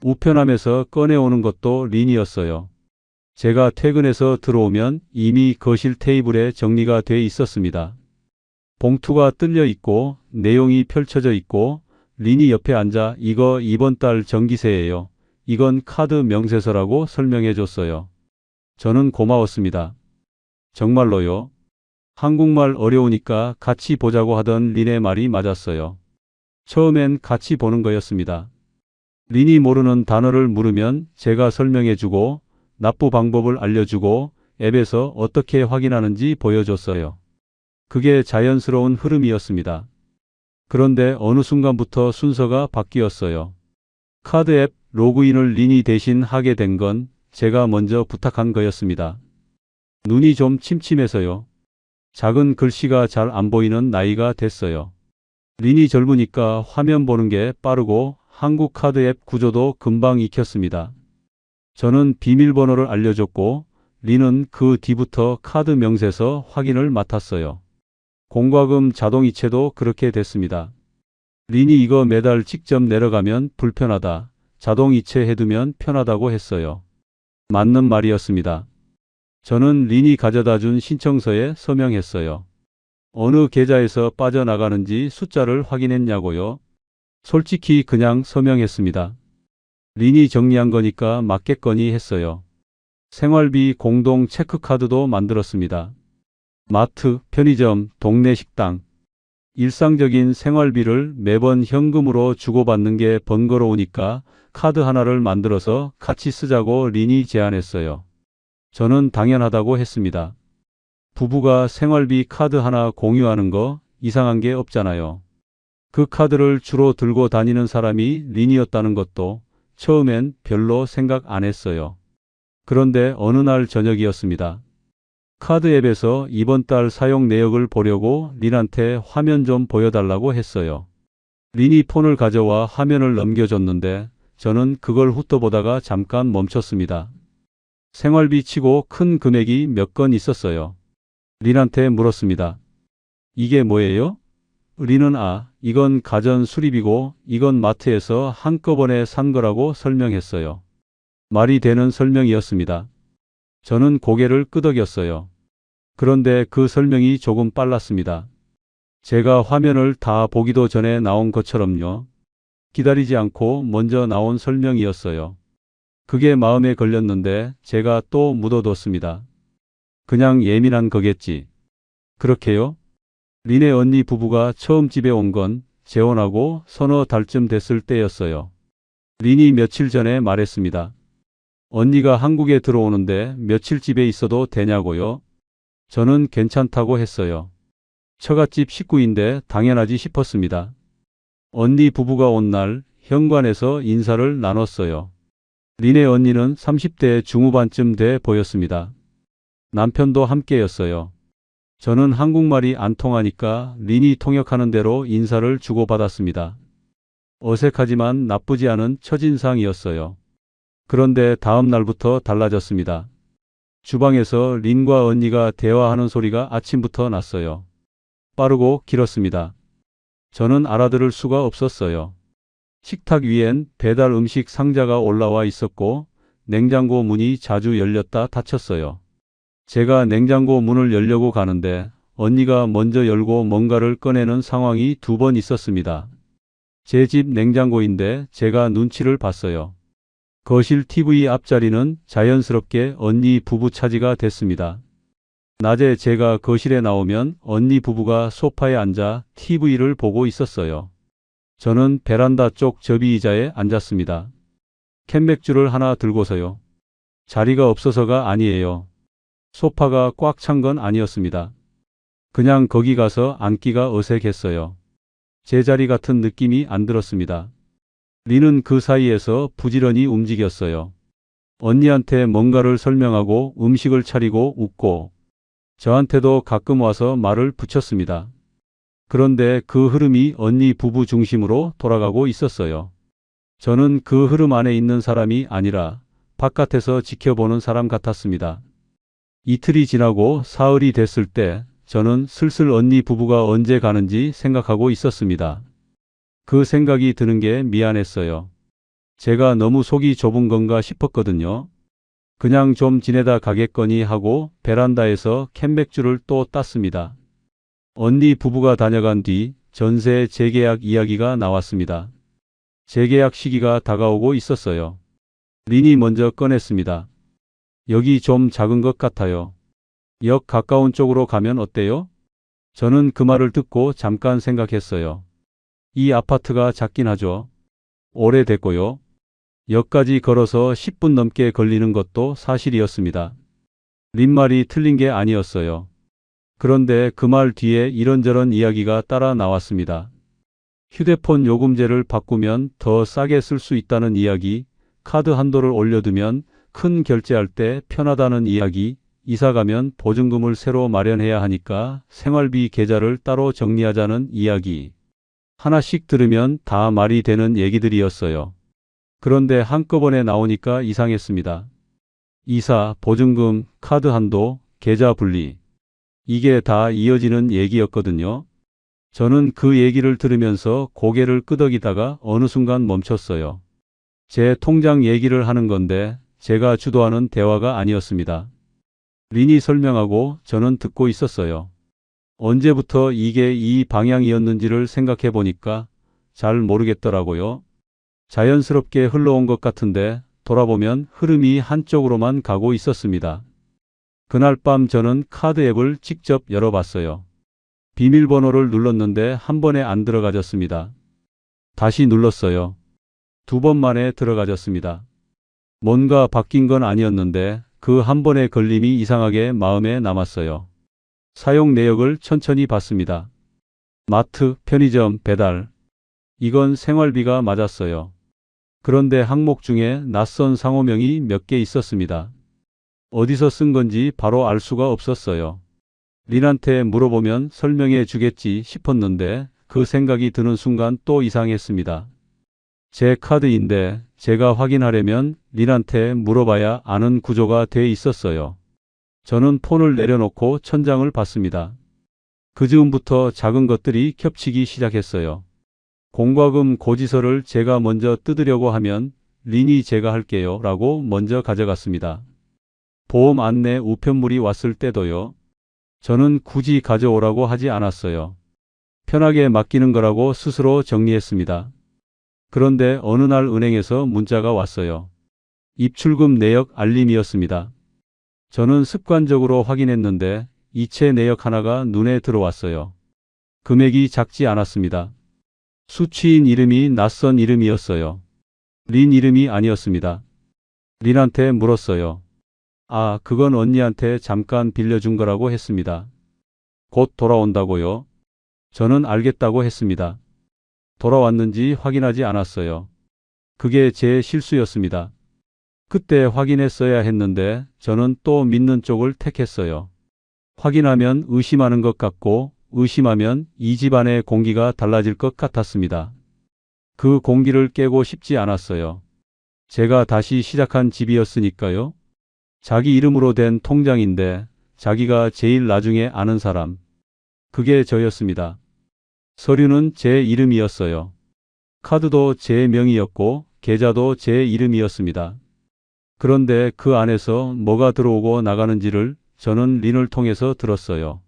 우편함에서 꺼내오는 것도 린이었어요. 제가 퇴근해서 들어오면 이미 거실 테이블에 정리가 돼 있었습니다. 봉투가 뜰려 있고 내용이 펼쳐져 있고 린이 옆에 앉아 이거 이번 달 전기세예요. 이건 카드 명세서라고 설명해 줬어요. 저는 고마웠습니다. 정말로요. 한국말 어려우니까 같이 보자고 하던 린의 말이 맞았어요. 처음엔 같이 보는 거였습니다. 린이 모르는 단어를 물으면 제가 설명해 주고 납부 방법을 알려주고 앱에서 어떻게 확인하는지 보여줬어요. 그게 자연스러운 흐름이었습니다. 그런데 어느 순간부터 순서가 바뀌었어요. 카드 앱 로그인을 린이 대신 하게 된 건 제가 먼저 부탁한 거였습니다. 눈이 좀 침침해서요. 작은 글씨가 잘 안 보이는 나이가 됐어요. 린이 젊으니까 화면 보는 게 빠르고 한국 카드 앱 구조도 금방 익혔습니다. 저는 비밀번호를 알려줬고 린은 그 뒤부터 카드 명세서 확인을 맡았어요. 공과금 자동이체도 그렇게 됐습니다. 린이 이거 매달 직접 내려가면 불편하다. 자동이체 해두면 편하다고 했어요. 맞는 말이었습니다. 저는 린이 가져다 준 신청서에 서명했어요. 어느 계좌에서 빠져나가는지 숫자를 확인했냐고요? 솔직히 그냥 서명했습니다. 린이 정리한 거니까 맞겠거니 했어요. 생활비 공동 체크카드도 만들었습니다. 마트, 편의점, 동네 식당. 일상적인 생활비를 매번 현금으로 주고받는 게 번거로우니까 카드 하나를 만들어서 같이 쓰자고 린이 제안했어요. 저는 당연하다고 했습니다. 부부가 생활비 카드 하나 공유하는 거 이상한 게 없잖아요. 그 카드를 주로 들고 다니는 사람이 린이었다는 것도 처음엔 별로 생각 안 했어요. 그런데 어느 날 저녁이었습니다. 카드 앱에서 이번 달 사용 내역을 보려고 린한테 화면 좀 보여달라고 했어요. 린이 폰을 가져와 화면을 넘겨줬는데 저는 그걸 훑어보다가 잠깐 멈췄습니다. 생활비 치고 큰 금액이 몇 건 있었어요. 린한테 물었습니다. 이게 뭐예요? 린은 이건 가전 수리비고 이건 마트에서 한꺼번에 산 거라고 설명했어요. 말이 되는 설명이었습니다. 저는 고개를 끄덕였어요. 그런데 그 설명이 조금 빨랐습니다. 제가 화면을 다 보기도 전에 나온 것처럼요. 기다리지 않고 먼저 나온 설명이었어요. 그게 마음에 걸렸는데 제가 또 묻어뒀습니다. 그냥 예민한 거겠지. 그렇게요? 린의 언니 부부가 처음 집에 온 건 재혼하고 서너 달쯤 됐을 때였어요. 린이 며칠 전에 말했습니다. 언니가 한국에 들어오는데 며칠 집에 있어도 되냐고요? 저는 괜찮다고 했어요. 처갓집 식구인데 당연하지 싶었습니다. 언니 부부가 온 날 현관에서 인사를 나눴어요. 린의 언니는 30대 중후반쯤 돼 보였습니다. 남편도 함께였어요. 저는 한국말이 안 통하니까 린이 통역하는 대로 인사를 주고받았습니다. 어색하지만 나쁘지 않은 첫인상이었어요. 그런데 다음 날부터 달라졌습니다. 주방에서 린과 언니가 대화하는 소리가 아침부터 났어요. 빠르고 길었습니다. 저는 알아들을 수가 없었어요. 식탁 위엔 배달 음식 상자가 올라와 있었고 냉장고 문이 자주 열렸다 닫혔어요. 제가 냉장고 문을 열려고 가는데 언니가 먼저 열고 뭔가를 꺼내는 상황이 2번 있었습니다. 제 집 냉장고인데 제가 눈치를 봤어요. 거실 TV 앞자리는 자연스럽게 언니 부부 차지가 됐습니다. 낮에 제가 거실에 나오면 언니 부부가 소파에 앉아 TV를 보고 있었어요. 저는 베란다 쪽 접이 의자에 앉았습니다. 캔맥주를 하나 들고서요. 자리가 없어서가 아니에요. 소파가 꽉 찬 건 아니었습니다. 그냥 거기 가서 앉기가 어색했어요. 제 자리 같은 느낌이 안 들었습니다. 린은 그 사이에서 부지런히 움직였어요. 언니한테 뭔가를 설명하고 음식을 차리고 웃고 저한테도 가끔 와서 말을 붙였습니다. 그런데 그 흐름이 언니 부부 중심으로 돌아가고 있었어요. 저는 그 흐름 안에 있는 사람이 아니라 바깥에서 지켜보는 사람 같았습니다. 이틀이 지나고 사흘이 됐을 때 저는 슬슬 언니 부부가 언제 가는지 생각하고 있었습니다. 그 생각이 드는 게 미안했어요. 제가 너무 속이 좁은 건가 싶었거든요. 그냥 좀 지내다 가겠거니 하고 베란다에서 캔맥주를 또 땄습니다. 언니 부부가 다녀간 뒤 전세 재계약 이야기가 나왔습니다. 재계약 시기가 다가오고 있었어요. 린이 먼저 꺼냈습니다. 여기 좀 작은 것 같아요. 역 가까운 쪽으로 가면 어때요? 저는 그 말을 듣고 잠깐 생각했어요. 이 아파트가 작긴 하죠. 오래됐고요. 역까지 걸어서 10분 넘게 걸리는 것도 사실이었습니다. 린 말이 틀린 게 아니었어요. 그런데 그 말 뒤에 이런저런 이야기가 따라 나왔습니다. 휴대폰 요금제를 바꾸면 더 싸게 쓸 수 있다는 이야기, 카드 한도를 올려두면 큰 결제할 때 편하다는 이야기, 이사 가면 보증금을 새로 마련해야 하니까 생활비 계좌를 따로 정리하자는 이야기. 하나씩 들으면 다 말이 되는 얘기들이었어요. 그런데 한꺼번에 나오니까 이상했습니다. 이사, 보증금, 카드 한도, 계좌 분리. 이게 다 이어지는 얘기였거든요. 저는 그 얘기를 들으면서 고개를 끄덕이다가 어느 순간 멈췄어요. 제 통장 얘기를 하는 건데 제가 주도하는 대화가 아니었습니다. 린이 설명하고 저는 듣고 있었어요. 언제부터 이게 이 방향이었는지를 생각해 보니까 잘 모르겠더라고요. 자연스럽게 흘러온 것 같은데 돌아보면 흐름이 한쪽으로만 가고 있었습니다. 그날 밤 저는 카드 앱을 직접 열어봤어요. 비밀번호를 눌렀는데 한 번에 안 들어가졌습니다. 다시 눌렀어요. 두 번 만에 들어가졌습니다. 뭔가 바뀐 건 아니었는데 그 한 번의 걸림이 이상하게 마음에 남았어요. 사용 내역을 천천히 봤습니다. 마트, 편의점, 배달. 이건 생활비가 맞았어요. 그런데 항목 중에 낯선 상호명이 몇 개 있었습니다. 어디서 쓴 건지 바로 알 수가 없었어요. 린한테 물어보면 설명해 주겠지 싶었는데 그 생각이 드는 순간 또 이상했습니다. 제 카드인데 제가 확인하려면 린한테 물어봐야 아는 구조가 돼 있었어요. 저는 폰을 내려놓고 천장을 봤습니다. 그 즈음부터 작은 것들이 겹치기 시작했어요. 공과금 고지서를 제가 먼저 뜯으려고 하면 린이 제가 할게요 라고 먼저 가져갔습니다. 보험 안내 우편물이 왔을 때도요. 저는 굳이 가져오라고 하지 않았어요. 편하게 맡기는 거라고 스스로 정리했습니다. 그런데 어느 날 은행에서 문자가 왔어요. 입출금 내역 알림이었습니다. 저는 습관적으로 확인했는데 이체 내역 하나가 눈에 들어왔어요. 금액이 작지 않았습니다. 수취인 이름이 낯선 이름이었어요. 린 이름이 아니었습니다. 린한테 물었어요. 아, 그건 언니한테 잠깐 빌려준 거라고 했습니다. 곧 돌아온다고요? 저는 알겠다고 했습니다. 돌아왔는지 확인하지 않았어요. 그게 제 실수였습니다. 그때 확인했어야 했는데 저는 또 믿는 쪽을 택했어요. 확인하면 의심하는 것 같고 의심하면 이 집안의 공기가 달라질 것 같았습니다. 그 공기를 깨고 싶지 않았어요. 제가 다시 시작한 집이었으니까요. 자기 이름으로 된 통장인데 자기가 제일 나중에 아는 사람. 그게 저였습니다. 서류는 제 이름이었어요. 카드도 제 명의였고 계좌도 제 이름이었습니다. 그런데 그 안에서 뭐가 들어오고 나가는지를 저는 린을 통해서 들었어요.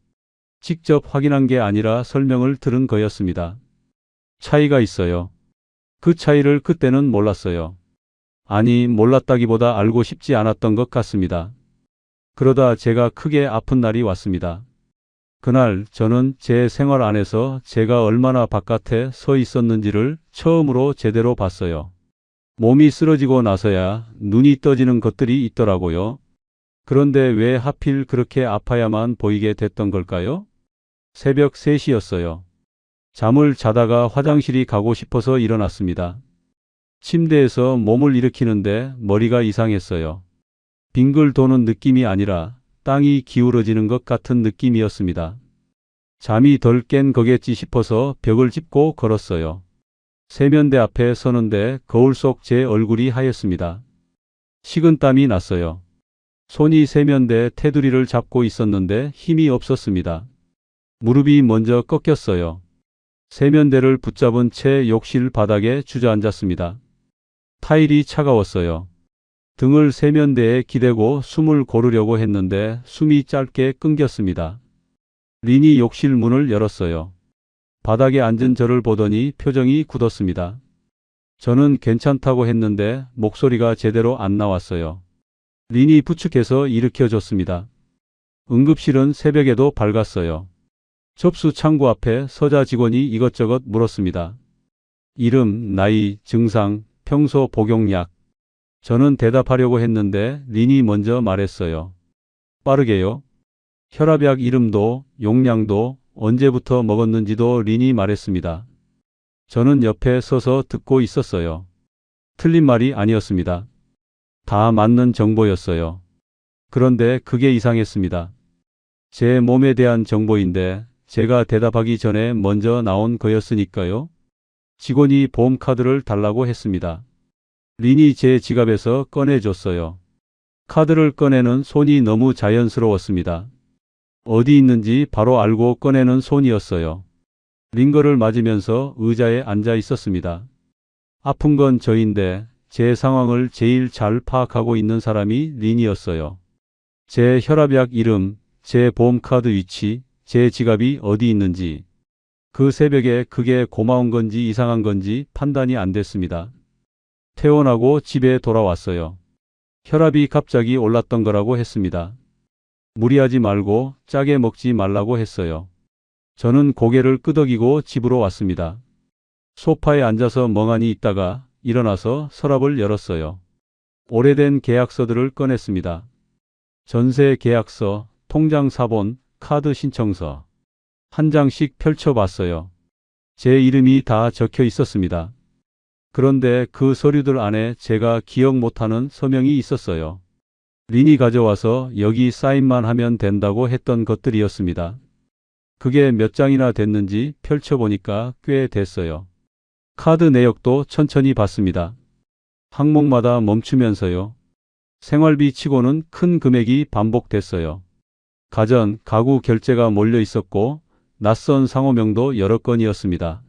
직접 확인한 게 아니라 설명을 들은 거였습니다. 차이가 있어요. 그 차이를 그때는 몰랐어요. 아니, 몰랐다기보다 알고 싶지 않았던 것 같습니다. 그러다 제가 크게 아픈 날이 왔습니다. 그날 저는 제 생활 안에서 제가 얼마나 바깥에 서 있었는지를 처음으로 제대로 봤어요. 몸이 쓰러지고 나서야 눈이 떠지는 것들이 있더라고요. 그런데 왜 하필 그렇게 아파야만 보이게 됐던 걸까요? 새벽 3시였어요. 잠을 자다가 화장실이 가고 싶어서 일어났습니다. 침대에서 몸을 일으키는데 머리가 이상했어요. 빙글 도는 느낌이 아니라 땅이 기울어지는 것 같은 느낌이었습니다. 잠이 덜 깬 거겠지 싶어서 벽을 짚고 걸었어요. 세면대 앞에 서는데 거울 속 제 얼굴이 하였습니다. 식은땀이 났어요. 손이 세면대 테두리를 잡고 있었는데 힘이 없었습니다. 무릎이 먼저 꺾였어요. 세면대를 붙잡은 채 욕실 바닥에 주저앉았습니다. 타일이 차가웠어요. 등을 세면대에 기대고 숨을 고르려고 했는데 숨이 짧게 끊겼습니다. 린이 욕실 문을 열었어요. 바닥에 앉은 저를 보더니 표정이 굳었습니다. 저는 괜찮다고 했는데 목소리가 제대로 안 나왔어요. 린이 부축해서 일으켜줬습니다. 응급실은 새벽에도 밝았어요. 접수 창구 앞에 서자 직원이 이것저것 물었습니다. 이름, 나이, 증상, 평소 복용약. 저는 대답하려고 했는데 린이 먼저 말했어요. 빠르게요. 혈압약 이름도 용량도 언제부터 먹었는지도 린이 말했습니다. 저는 옆에 서서 듣고 있었어요. 틀린 말이 아니었습니다. 다 맞는 정보였어요. 그런데 그게 이상했습니다. 제 몸에 대한 정보인데 제가 대답하기 전에 먼저 나온 거였으니까요. 직원이 보험카드를 달라고 했습니다. 린이 제 지갑에서 꺼내줬어요. 카드를 꺼내는 손이 너무 자연스러웠습니다. 어디 있는지 바로 알고 꺼내는 손이었어요. 링거를 맞으면서 의자에 앉아 있었습니다. 아픈 건 저인데 제 상황을 제일 잘 파악하고 있는 사람이 린이었어요. 제 혈압약 이름, 제 보험카드 위치, 제 지갑이 어디 있는지. 그 새벽에 그게 고마운 건지 이상한 건지 판단이 안 됐습니다. 퇴원하고 집에 돌아왔어요. 혈압이 갑자기 올랐던 거라고 했습니다. 무리하지 말고 짜게 먹지 말라고 했어요. 저는 고개를 끄덕이고 집으로 왔습니다. 소파에 앉아서 멍하니 있다가 일어나서 서랍을 열었어요. 오래된 계약서들을 꺼냈습니다. 전세 계약서, 통장 사본, 카드 신청서. 한 장씩 펼쳐봤어요. 제 이름이 다 적혀 있었습니다. 그런데 그 서류들 안에 제가 기억 못하는 서명이 있었어요. 린이 가져와서 여기 사인만 하면 된다고 했던 것들이었습니다. 그게 몇 장이나 됐는지 펼쳐보니까 꽤 됐어요. 카드 내역도 천천히 봤습니다. 항목마다 멈추면서요. 생활비 치고는 큰 금액이 반복됐어요. 가전, 가구 결제가 몰려 있었고 낯선 상호명도 여러 건이었습니다.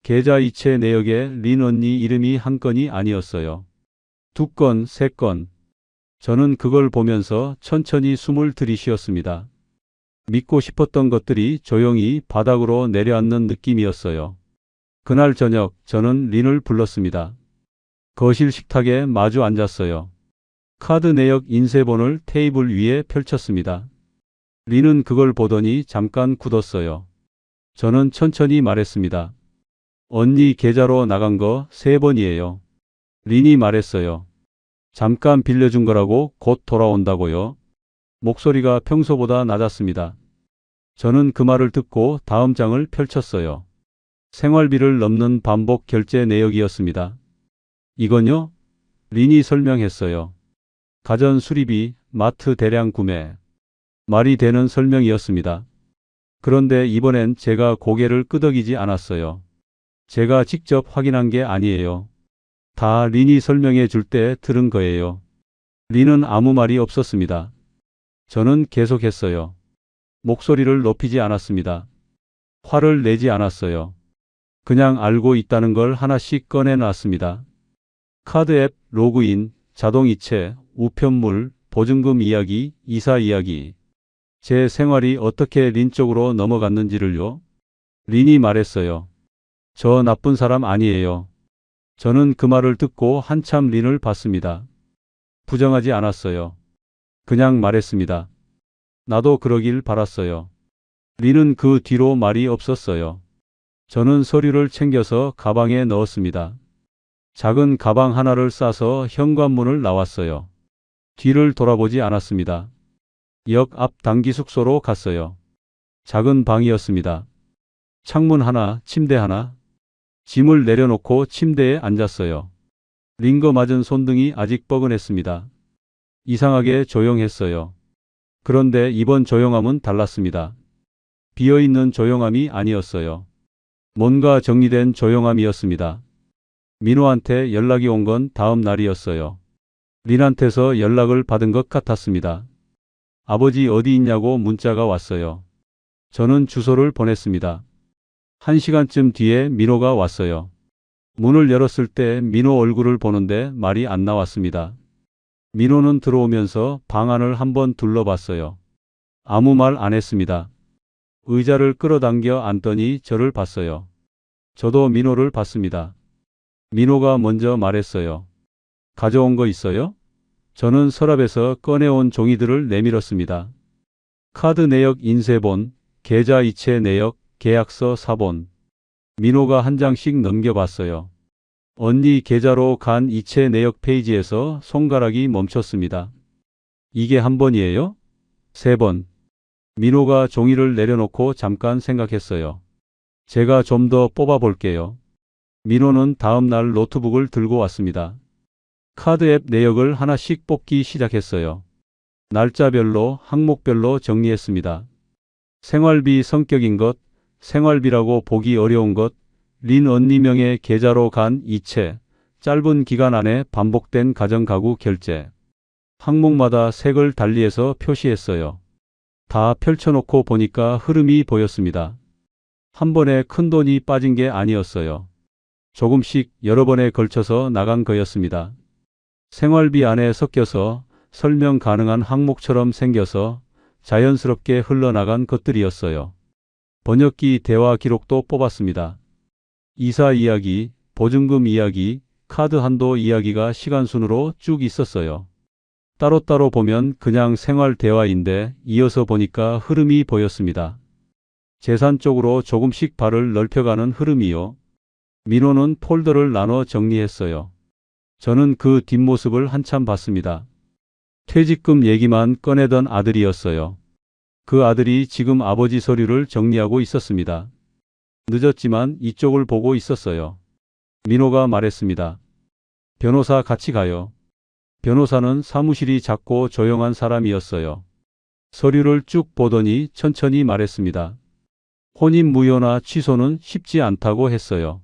계좌 이체 내역에 린 언니 이름이 한 건이 아니었어요. 2건, 3건. 저는 그걸 보면서 천천히 숨을 들이쉬었습니다. 믿고 싶었던 것들이 조용히 바닥으로 내려앉는 느낌이었어요. 그날 저녁 저는 린을 불렀습니다. 거실 식탁에 마주 앉았어요. 카드 내역 인쇄본을 테이블 위에 펼쳤습니다. 린은 그걸 보더니 잠깐 굳었어요. 저는 천천히 말했습니다. 언니 계좌로 나간 거 3번이에요. 린이 말했어요. 잠깐 빌려준 거라고 곧 돌아온다고요. 목소리가 평소보다 낮았습니다. 저는 그 말을 듣고 다음 장을 펼쳤어요. 생활비를 넘는 반복 결제 내역이었습니다. 이건요? 린이 설명했어요. 가전 수리비, 마트 대량 구매. 말이 되는 설명이었습니다. 그런데 이번엔 제가 고개를 끄덕이지 않았어요. 제가 직접 확인한 게 아니에요. 다 린이 설명해 줄 때 들은 거예요. 린은 아무 말이 없었습니다. 저는 계속했어요. 목소리를 높이지 않았습니다. 화를 내지 않았어요. 그냥 알고 있다는 걸 하나씩 꺼내놨습니다. 카드 앱, 로그인, 자동이체, 우편물, 보증금 이야기, 이사 이야기. 제 생활이 어떻게 린 쪽으로 넘어갔는지를요. 린이 말했어요. 저 나쁜 사람 아니에요. 저는 그 말을 듣고 한참 린을 봤습니다. 부정하지 않았어요. 그냥 말했습니다. 나도 그러길 바랐어요. 린은 그 뒤로 말이 없었어요. 저는 서류를 챙겨서 가방에 넣었습니다. 작은 가방 하나를 싸서 현관문을 나왔어요. 뒤를 돌아보지 않았습니다. 역 앞 단기 숙소로 갔어요. 작은 방이었습니다. 창문 하나, 침대 하나. 짐을 내려놓고 침대에 앉았어요. 링거 맞은 손등이 아직 뻐근했습니다. 이상하게 조용했어요. 그런데 이번 조용함은 달랐습니다. 비어있는 조용함이 아니었어요. 뭔가 정리된 조용함이었습니다. 민호한테 연락이 온 건 다음 날이었어요. 린한테서 연락을 받은 것 같았습니다. 아버지 어디 있냐고 문자가 왔어요. 저는 주소를 보냈습니다. 1시간쯤 뒤에 민호가 왔어요. 문을 열었을 때 민호 얼굴을 보는데 말이 안 나왔습니다. 민호는 들어오면서 방 안을 한번 둘러봤어요. 아무 말 안 했습니다. 의자를 끌어당겨 앉더니 저를 봤어요. 저도 민호를 봤습니다. 민호가 먼저 말했어요. 가져온 거 있어요? 저는 서랍에서 꺼내온 종이들을 내밀었습니다. 카드 내역 인쇄본, 계좌 이체 내역, 계약서 사본. 민호가 한 장씩 넘겨봤어요. 언니 계좌로 간 이체 내역 페이지에서 손가락이 멈췄습니다. 이게 한 번이에요? 3번. 민호가 종이를 내려놓고 잠깐 생각했어요. 제가 좀 더 뽑아볼게요. 민호는 다음 날 노트북을 들고 왔습니다. 카드 앱 내역을 하나씩 뽑기 시작했어요. 날짜별로, 항목별로 정리했습니다. 생활비 성격인 것, 생활비라고 보기 어려운 것, 린 언니 명의 계좌로 간 이체, 짧은 기간 안에 반복된 가정가구 결제. 항목마다 색을 달리해서 표시했어요. 다 펼쳐놓고 보니까 흐름이 보였습니다. 한 번에 큰 돈이 빠진 게 아니었어요. 조금씩 여러 번에 걸쳐서 나간 거였습니다. 생활비 안에 섞여서 설명 가능한 항목처럼 생겨서 자연스럽게 흘러나간 것들이었어요. 번역기 대화 기록도 뽑았습니다. 이사 이야기, 보증금 이야기, 카드 한도 이야기가 시간순으로 쭉 있었어요. 따로따로 보면 그냥 생활 대화인데 이어서 보니까 흐름이 보였습니다. 재산 쪽으로 조금씩 발을 넓혀가는 흐름이요. 민호는 폴더를 나눠 정리했어요. 저는 그 뒷모습을 한참 봤습니다. 퇴직금 얘기만 꺼내던 아들이었어요. 그 아들이 지금 아버지 서류를 정리하고 있었습니다. 늦었지만 이쪽을 보고 있었어요. 민호가 말했습니다. 변호사 같이 가요. 변호사는 사무실이 작고 조용한 사람이었어요. 서류를 쭉 보더니 천천히 말했습니다. 혼인 무효나 취소는 쉽지 않다고 했어요.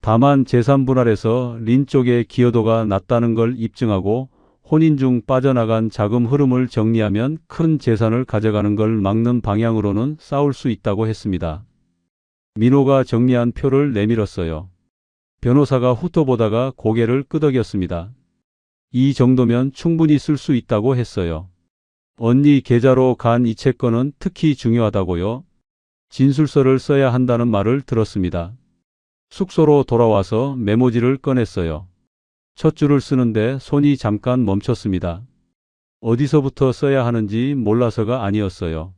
다만 재산 분할에서 린 쪽의 기여도가 낮다는 걸 입증하고 혼인 중 빠져나간 자금 흐름을 정리하면 큰 재산을 가져가는 걸 막는 방향으로는 싸울 수 있다고 했습니다. 민호가 정리한 표를 내밀었어요. 변호사가 훑어보다가 고개를 끄덕였습니다. 이 정도면 충분히 쓸 수 있다고 했어요. 언니 계좌로 간 이 채권은 특히 중요하다고요. 진술서를 써야 한다는 말을 들었습니다. 숙소로 돌아와서 메모지를 꺼냈어요. 첫 줄을 쓰는데 손이 잠깐 멈췄습니다. 어디서부터 써야 하는지 몰라서가 아니었어요.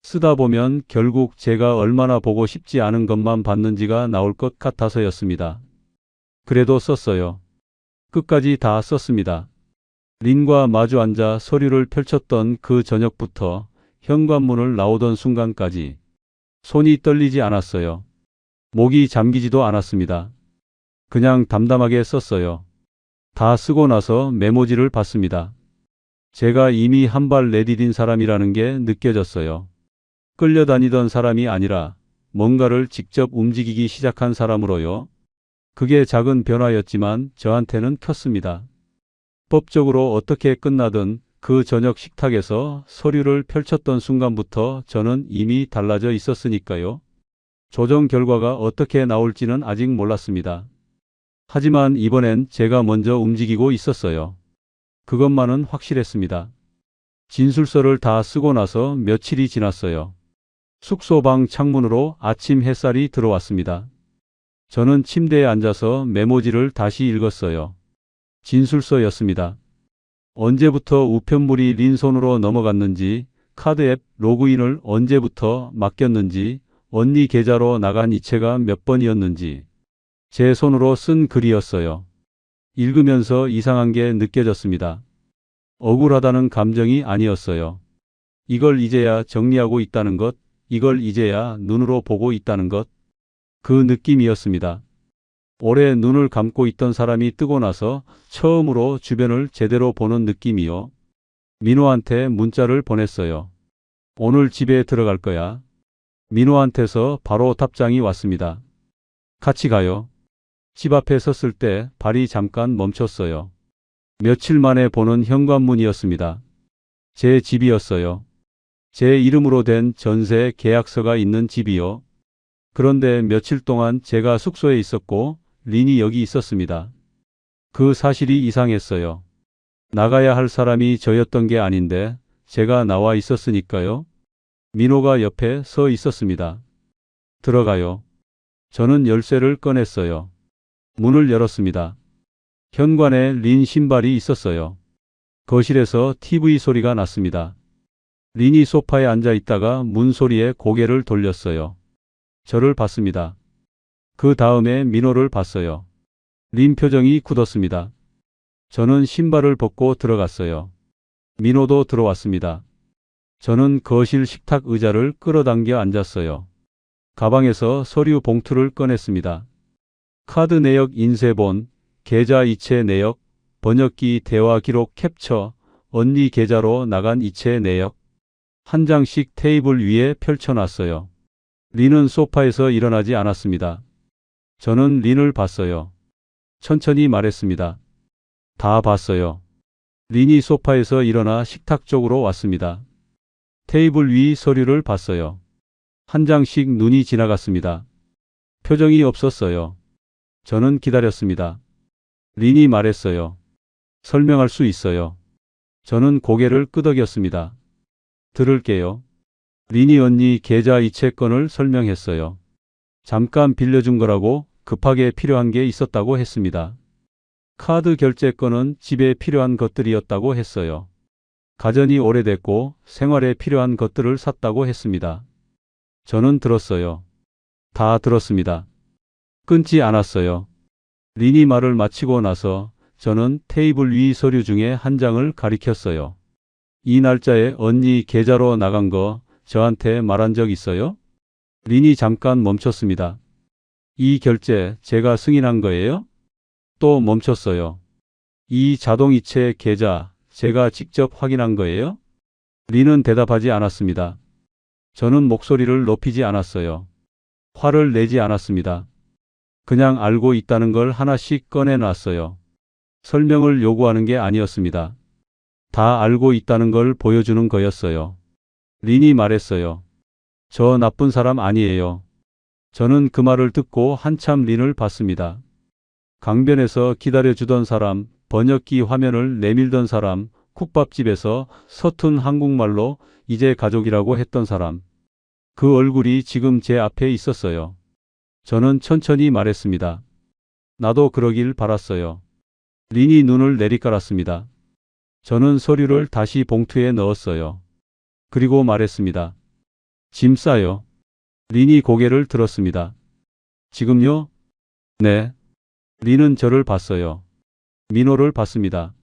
쓰다 보면 결국 제가 얼마나 보고 싶지 않은 것만 봤는지가 나올 것 같아서였습니다. 그래도 썼어요. 끝까지 다 썼습니다. 린과 마주 앉아 서류를 펼쳤던 그 저녁부터 현관문을 나오던 순간까지 손이 떨리지 않았어요. 목이 잠기지도 않았습니다. 그냥 담담하게 썼어요. 다 쓰고 나서 메모지를 봤습니다. 제가 이미 한 발 내디딘 사람이라는 게 느껴졌어요. 끌려다니던 사람이 아니라 뭔가를 직접 움직이기 시작한 사람으로요. 그게 작은 변화였지만 저한테는 컸습니다. 법적으로 어떻게 끝나든 그 저녁 식탁에서 서류를 펼쳤던 순간부터 저는 이미 달라져 있었으니까요. 조정 결과가 어떻게 나올지는 아직 몰랐습니다. 하지만 이번엔 제가 먼저 움직이고 있었어요. 그것만은 확실했습니다. 진술서를 다 쓰고 나서 며칠이 지났어요. 숙소 방 창문으로 아침 햇살이 들어왔습니다. 저는 침대에 앉아서 메모지를 다시 읽었어요. 진술서였습니다. 언제부터 우편물이 린 손으로 넘어갔는지, 카드 앱 로그인을 언제부터 맡겼는지, 언니 계좌로 나간 이체가 몇 번이었는지 제 손으로 쓴 글이었어요. 읽으면서 이상한 게 느껴졌습니다. 억울하다는 감정이 아니었어요. 이걸 이제야 정리하고 있다는 것, 이걸 이제야 눈으로 보고 있다는 것, 그 느낌이었습니다. 오래 눈을 감고 있던 사람이 뜨고 나서 처음으로 주변을 제대로 보는 느낌이요. 민호한테 문자를 보냈어요. 오늘 집에 들어갈 거야. 민호한테서 바로 답장이 왔습니다. 같이 가요. 집 앞에 섰을 때 발이 잠깐 멈췄어요. 며칠 만에 보는 현관문이었습니다. 제 집이었어요. 제 이름으로 된 전세 계약서가 있는 집이요. 그런데 며칠 동안 제가 숙소에 있었고 린이 여기 있었습니다. 그 사실이 이상했어요. 나가야 할 사람이 저였던 게 아닌데 제가 나와 있었으니까요. 민호가 옆에 서 있었습니다. 들어가요. 저는 열쇠를 꺼냈어요. 문을 열었습니다. 현관에 린 신발이 있었어요. 거실에서 TV 소리가 났습니다. 린이 소파에 앉아 있다가 문 소리에 고개를 돌렸어요. 저를 봤습니다. 그 다음에 민호를 봤어요. 린 표정이 굳었습니다. 저는 신발을 벗고 들어갔어요. 민호도 들어왔습니다. 저는 거실 식탁 의자를 끌어당겨 앉았어요. 가방에서 서류 봉투를 꺼냈습니다. 카드 내역 인쇄본, 계좌 이체 내역, 번역기 대화 기록 캡처, 언니 계좌로 나간 이체 내역 한 장씩 테이블 위에 펼쳐놨어요. 린은 소파에서 일어나지 않았습니다. 저는 린을 봤어요. 천천히 말했습니다. 다 봤어요. 린이 소파에서 일어나 식탁 쪽으로 왔습니다. 테이블 위 서류를 봤어요. 한 장씩 눈이 지나갔습니다. 표정이 없었어요. 저는 기다렸습니다. 린이 말했어요. 설명할 수 있어요. 저는 고개를 끄덕였습니다. 들을게요. 린이 언니 계좌 이체권을 설명했어요. 잠깐 빌려준 거라고 급하게 필요한 게 있었다고 했습니다. 카드 결제권은 집에 필요한 것들이었다고 했어요. 가전이 오래됐고 생활에 필요한 것들을 샀다고 했습니다. 저는 들었어요. 다 들었습니다. 끊지 않았어요. 린이 말을 마치고 나서 저는 테이블 위 서류 중에 한 장을 가리켰어요. 이 날짜에 언니 계좌로 나간 거 저한테 말한 적 있어요? 린이 잠깐 멈췄습니다. 이 결제 제가 승인한 거예요? 또 멈췄어요. 이 자동이체 계좌 제가 직접 확인한 거예요? 린은 대답하지 않았습니다. 저는 목소리를 높이지 않았어요. 화를 내지 않았습니다. 그냥 알고 있다는 걸 하나씩 꺼내놨어요. 설명을 요구하는 게 아니었습니다. 다 알고 있다는 걸 보여주는 거였어요. 린이 말했어요. 저 나쁜 사람 아니에요. 저는 그 말을 듣고 한참 린을 봤습니다. 강변에서 기다려주던 사람, 번역기 화면을 내밀던 사람, 국밥집에서 서툰 한국말로 이제 가족이라고 했던 사람. 그 얼굴이 지금 제 앞에 있었어요. 저는 천천히 말했습니다. 나도 그러길 바랐어요. 린이 눈을 내리깔았습니다. 저는 서류를 다시 봉투에 넣었어요. 그리고 말했습니다. 짐 싸요. 린이 고개를 들었습니다. 지금요? 네. 린은 저를 봤어요. 민호를 봤습니다.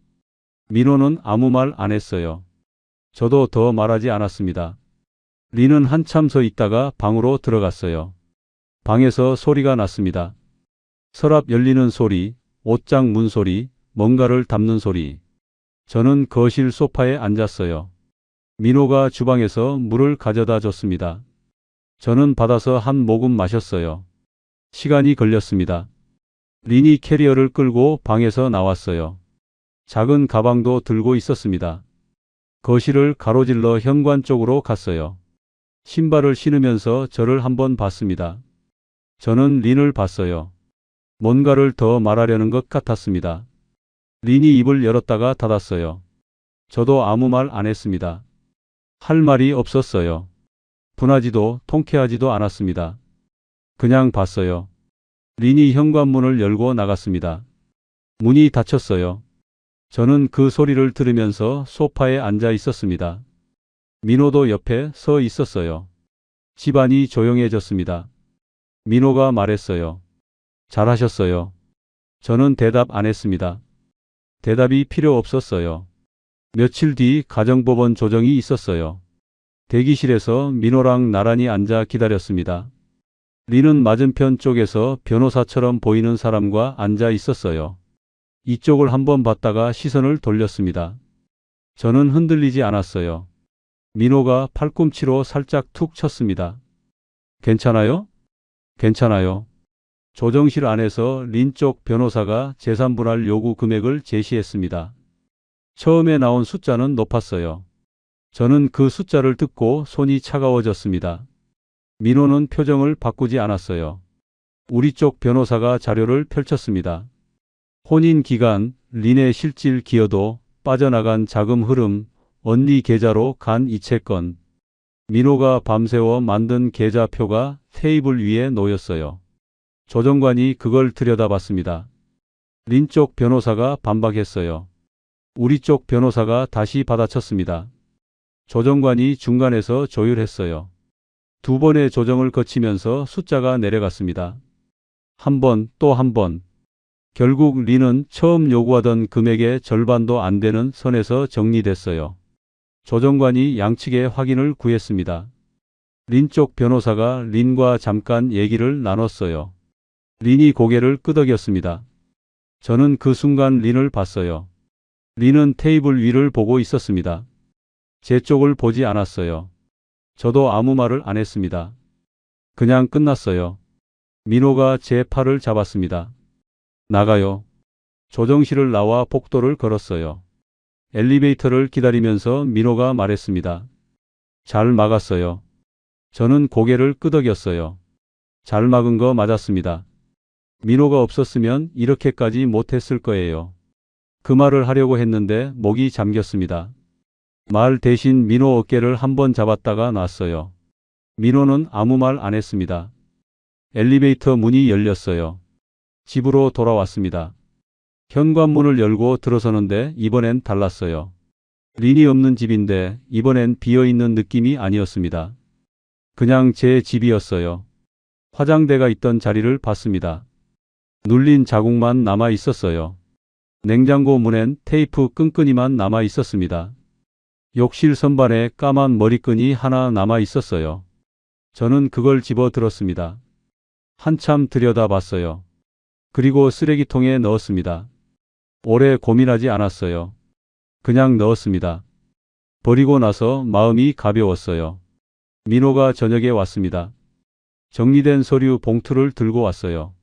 민호는 아무 말 안 했어요. 저도 더 말하지 않았습니다. 린은 한참 서 있다가 방으로 들어갔어요. 방에서 소리가 났습니다. 서랍 열리는 소리, 옷장 문 소리, 뭔가를 담는 소리. 저는 거실 소파에 앉았어요. 민호가 주방에서 물을 가져다 줬습니다. 저는 받아서 한 모금 마셨어요. 시간이 걸렸습니다. 린이 캐리어를 끌고 방에서 나왔어요. 작은 가방도 들고 있었습니다. 거실을 가로질러 현관 쪽으로 갔어요. 신발을 신으면서 저를 한번 봤습니다. 저는 린을 봤어요. 뭔가를 더 말하려는 것 같았습니다. 린이 입을 열었다가 닫았어요. 저도 아무 말 안 했습니다. 할 말이 없었어요. 분하지도 통쾌하지도 않았습니다. 그냥 봤어요. 린이 현관문을 열고 나갔습니다. 문이 닫혔어요. 저는 그 소리를 들으면서 소파에 앉아 있었습니다. 민호도 옆에 서 있었어요. 집안이 조용해졌습니다. 민호가 말했어요. 잘하셨어요. 저는 대답 안 했습니다. 대답이 필요 없었어요. 며칠 뒤 가정법원 조정이 있었어요. 대기실에서 민호랑 나란히 앉아 기다렸습니다. 린은 맞은편 쪽에서 변호사처럼 보이는 사람과 앉아 있었어요. 이쪽을 한번 봤다가 시선을 돌렸습니다. 저는 흔들리지 않았어요. 민호가 팔꿈치로 살짝 툭 쳤습니다. 괜찮아요? 괜찮아요. 조정실 안에서 린 쪽 변호사가 재산분할 요구 금액을 제시했습니다. 처음에 나온 숫자는 높았어요. 저는 그 숫자를 듣고 손이 차가워졌습니다. 민호는 표정을 바꾸지 않았어요. 우리 쪽 변호사가 자료를 펼쳤습니다. 혼인 기간, 린의 실질 기여도, 빠져나간 자금 흐름, 언니 계좌로 간 이체권. 민호가 밤새워 만든 계좌표가 테이블 위에 놓였어요. 조정관이 그걸 들여다봤습니다. 린 쪽 변호사가 반박했어요. 우리 쪽 변호사가 다시 받아쳤습니다. 조정관이 중간에서 조율했어요. 두 번의 조정을 거치면서 숫자가 내려갔습니다. 한 번, 또 한 번. 결국 린은 처음 요구하던 금액의 절반도 안 되는 선에서 정리됐어요. 조정관이 양측의 확인을 구했습니다. 린 쪽 변호사가 린과 잠깐 얘기를 나눴어요. 린이 고개를 끄덕였습니다. 저는 그 순간 린을 봤어요. 리는 테이블 위를 보고 있었습니다. 제 쪽을 보지 않았어요. 저도 아무 말을 안 했습니다. 그냥 끝났어요. 민호가 제 팔을 잡았습니다. 나가요. 조정실을 나와 복도를 걸었어요. 엘리베이터를 기다리면서 민호가 말했습니다. 잘 막았어요. 저는 고개를 끄덕였어요. 잘 막은 거 맞았습니다. 민호가 없었으면 이렇게까지 못했을 거예요. 그 말을 하려고 했는데 목이 잠겼습니다. 말 대신 민호 어깨를 한번 잡았다가 놨어요. 민호는 아무 말 안 했습니다. 엘리베이터 문이 열렸어요. 집으로 돌아왔습니다. 현관문을 열고 들어서는데 이번엔 달랐어요. 린이 없는 집인데 이번엔 비어있는 느낌이 아니었습니다. 그냥 제 집이었어요. 화장대가 있던 자리를 봤습니다. 눌린 자국만 남아 있었어요. 냉장고 문엔 테이프 끈끈이만 남아 있었습니다. 욕실 선반에 까만 머리끈이 하나 남아 있었어요. 저는 그걸 집어 들었습니다. 한참 들여다봤어요. 그리고 쓰레기통에 넣었습니다. 오래 고민하지 않았어요. 그냥 넣었습니다. 버리고 나서 마음이 가벼웠어요. 민호가 저녁에 왔습니다. 정리된 서류 봉투를 들고 왔어요.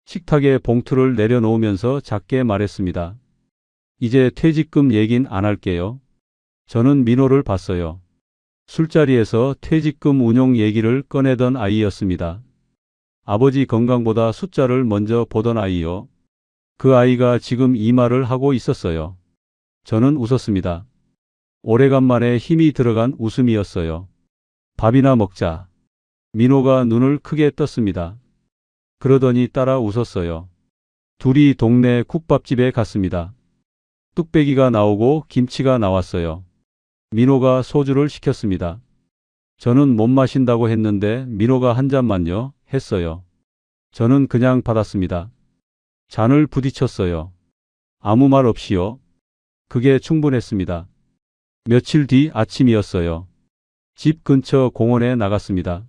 식탁에 봉투를 내려놓으면서 작게 말했습니다. 이제 퇴직금 얘긴 안 할게요. 저는 민호를 봤어요. 술자리에서 퇴직금 운용 얘기를 꺼내던 아이였습니다. 아버지 건강보다 숫자를 먼저 보던 아이요. 그 아이가 지금 이 말을 하고 있었어요. 저는 웃었습니다. 오래간만에 힘이 들어간 웃음이었어요. 밥이나 먹자. 민호가 눈을 크게 떴습니다. 그러더니 따라 웃었어요. 둘이 동네 국밥집에 갔습니다. 뚝배기가 나오고 김치가 나왔어요. 민호가 소주를 시켰습니다. 저는 못 마신다고 했는데 민호가 한 잔만요 했어요. 저는 그냥 받았습니다. 잔을 부딪혔어요. 아무 말 없이요. 그게 충분했습니다. 며칠 뒤 아침이었어요. 집 근처 공원에 나갔습니다.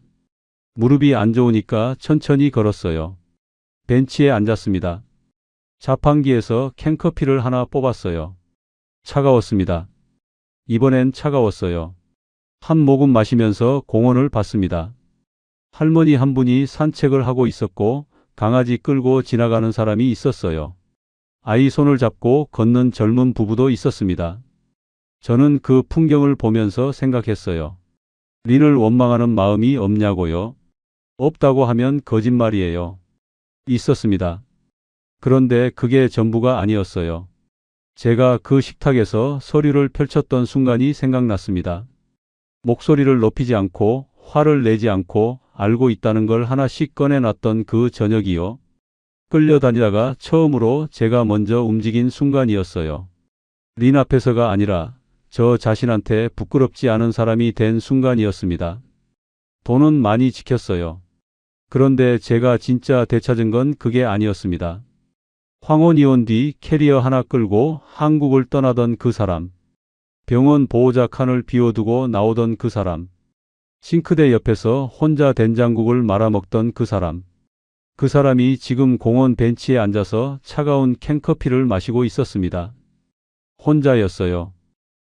무릎이 안 좋으니까 천천히 걸었어요. 벤치에 앉았습니다. 자판기에서 캔커피를 하나 뽑았어요. 차가웠습니다. 이번엔 차가웠어요. 한 모금 마시면서 공원을 봤습니다. 할머니 한 분이 산책을 하고 있었고 강아지 끌고 지나가는 사람이 있었어요. 아이 손을 잡고 걷는 젊은 부부도 있었습니다. 저는 그 풍경을 보면서 생각했어요. 린을 원망하는 마음이 없냐고요? 없다고 하면 거짓말이에요. 있었습니다. 그런데 그게 전부가 아니었어요. 제가 그 식탁에서 서류를 펼쳤던 순간이 생각났습니다. 목소리를 높이지 않고 화를 내지 않고 알고 있다는 걸 하나씩 꺼내놨던 그 저녁이요. 끌려다니다가 처음으로 제가 먼저 움직인 순간이었어요. 린 앞에서가 아니라 저 자신한테 부끄럽지 않은 사람이 된 순간이었습니다. 돈은 많이 지켰어요. 그런데 제가 진짜 되찾은 건 그게 아니었습니다. 황혼 이혼 뒤 캐리어 하나 끌고 한국을 떠나던 그 사람. 병원 보호자 칸을 비워두고 나오던 그 사람. 싱크대 옆에서 혼자 된장국을 말아먹던 그 사람. 그 사람이 지금 공원 벤치에 앉아서 차가운 캔커피를 마시고 있었습니다. 혼자였어요.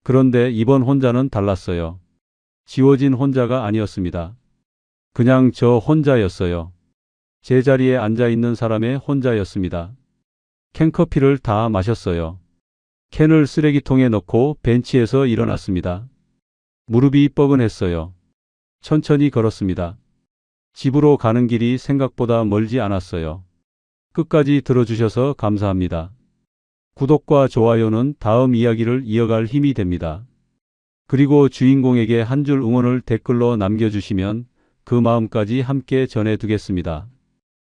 그런데 이번 혼자는 달랐어요. 지워진 혼자가 아니었습니다. 그냥 저 혼자였어요. 제 자리에 앉아있는 사람의 혼자였습니다. 캔커피를 다 마셨어요. 캔을 쓰레기통에 넣고 벤치에서 일어났습니다. 무릎이 뻐근했어요. 천천히 걸었습니다. 집으로 가는 길이 생각보다 멀지 않았어요. 끝까지 들어주셔서 감사합니다. 구독과 좋아요는 다음 이야기를 이어갈 힘이 됩니다. 그리고 주인공에게 한 줄 응원을 댓글로 남겨주시면 그 마음까지 함께 전해두겠습니다.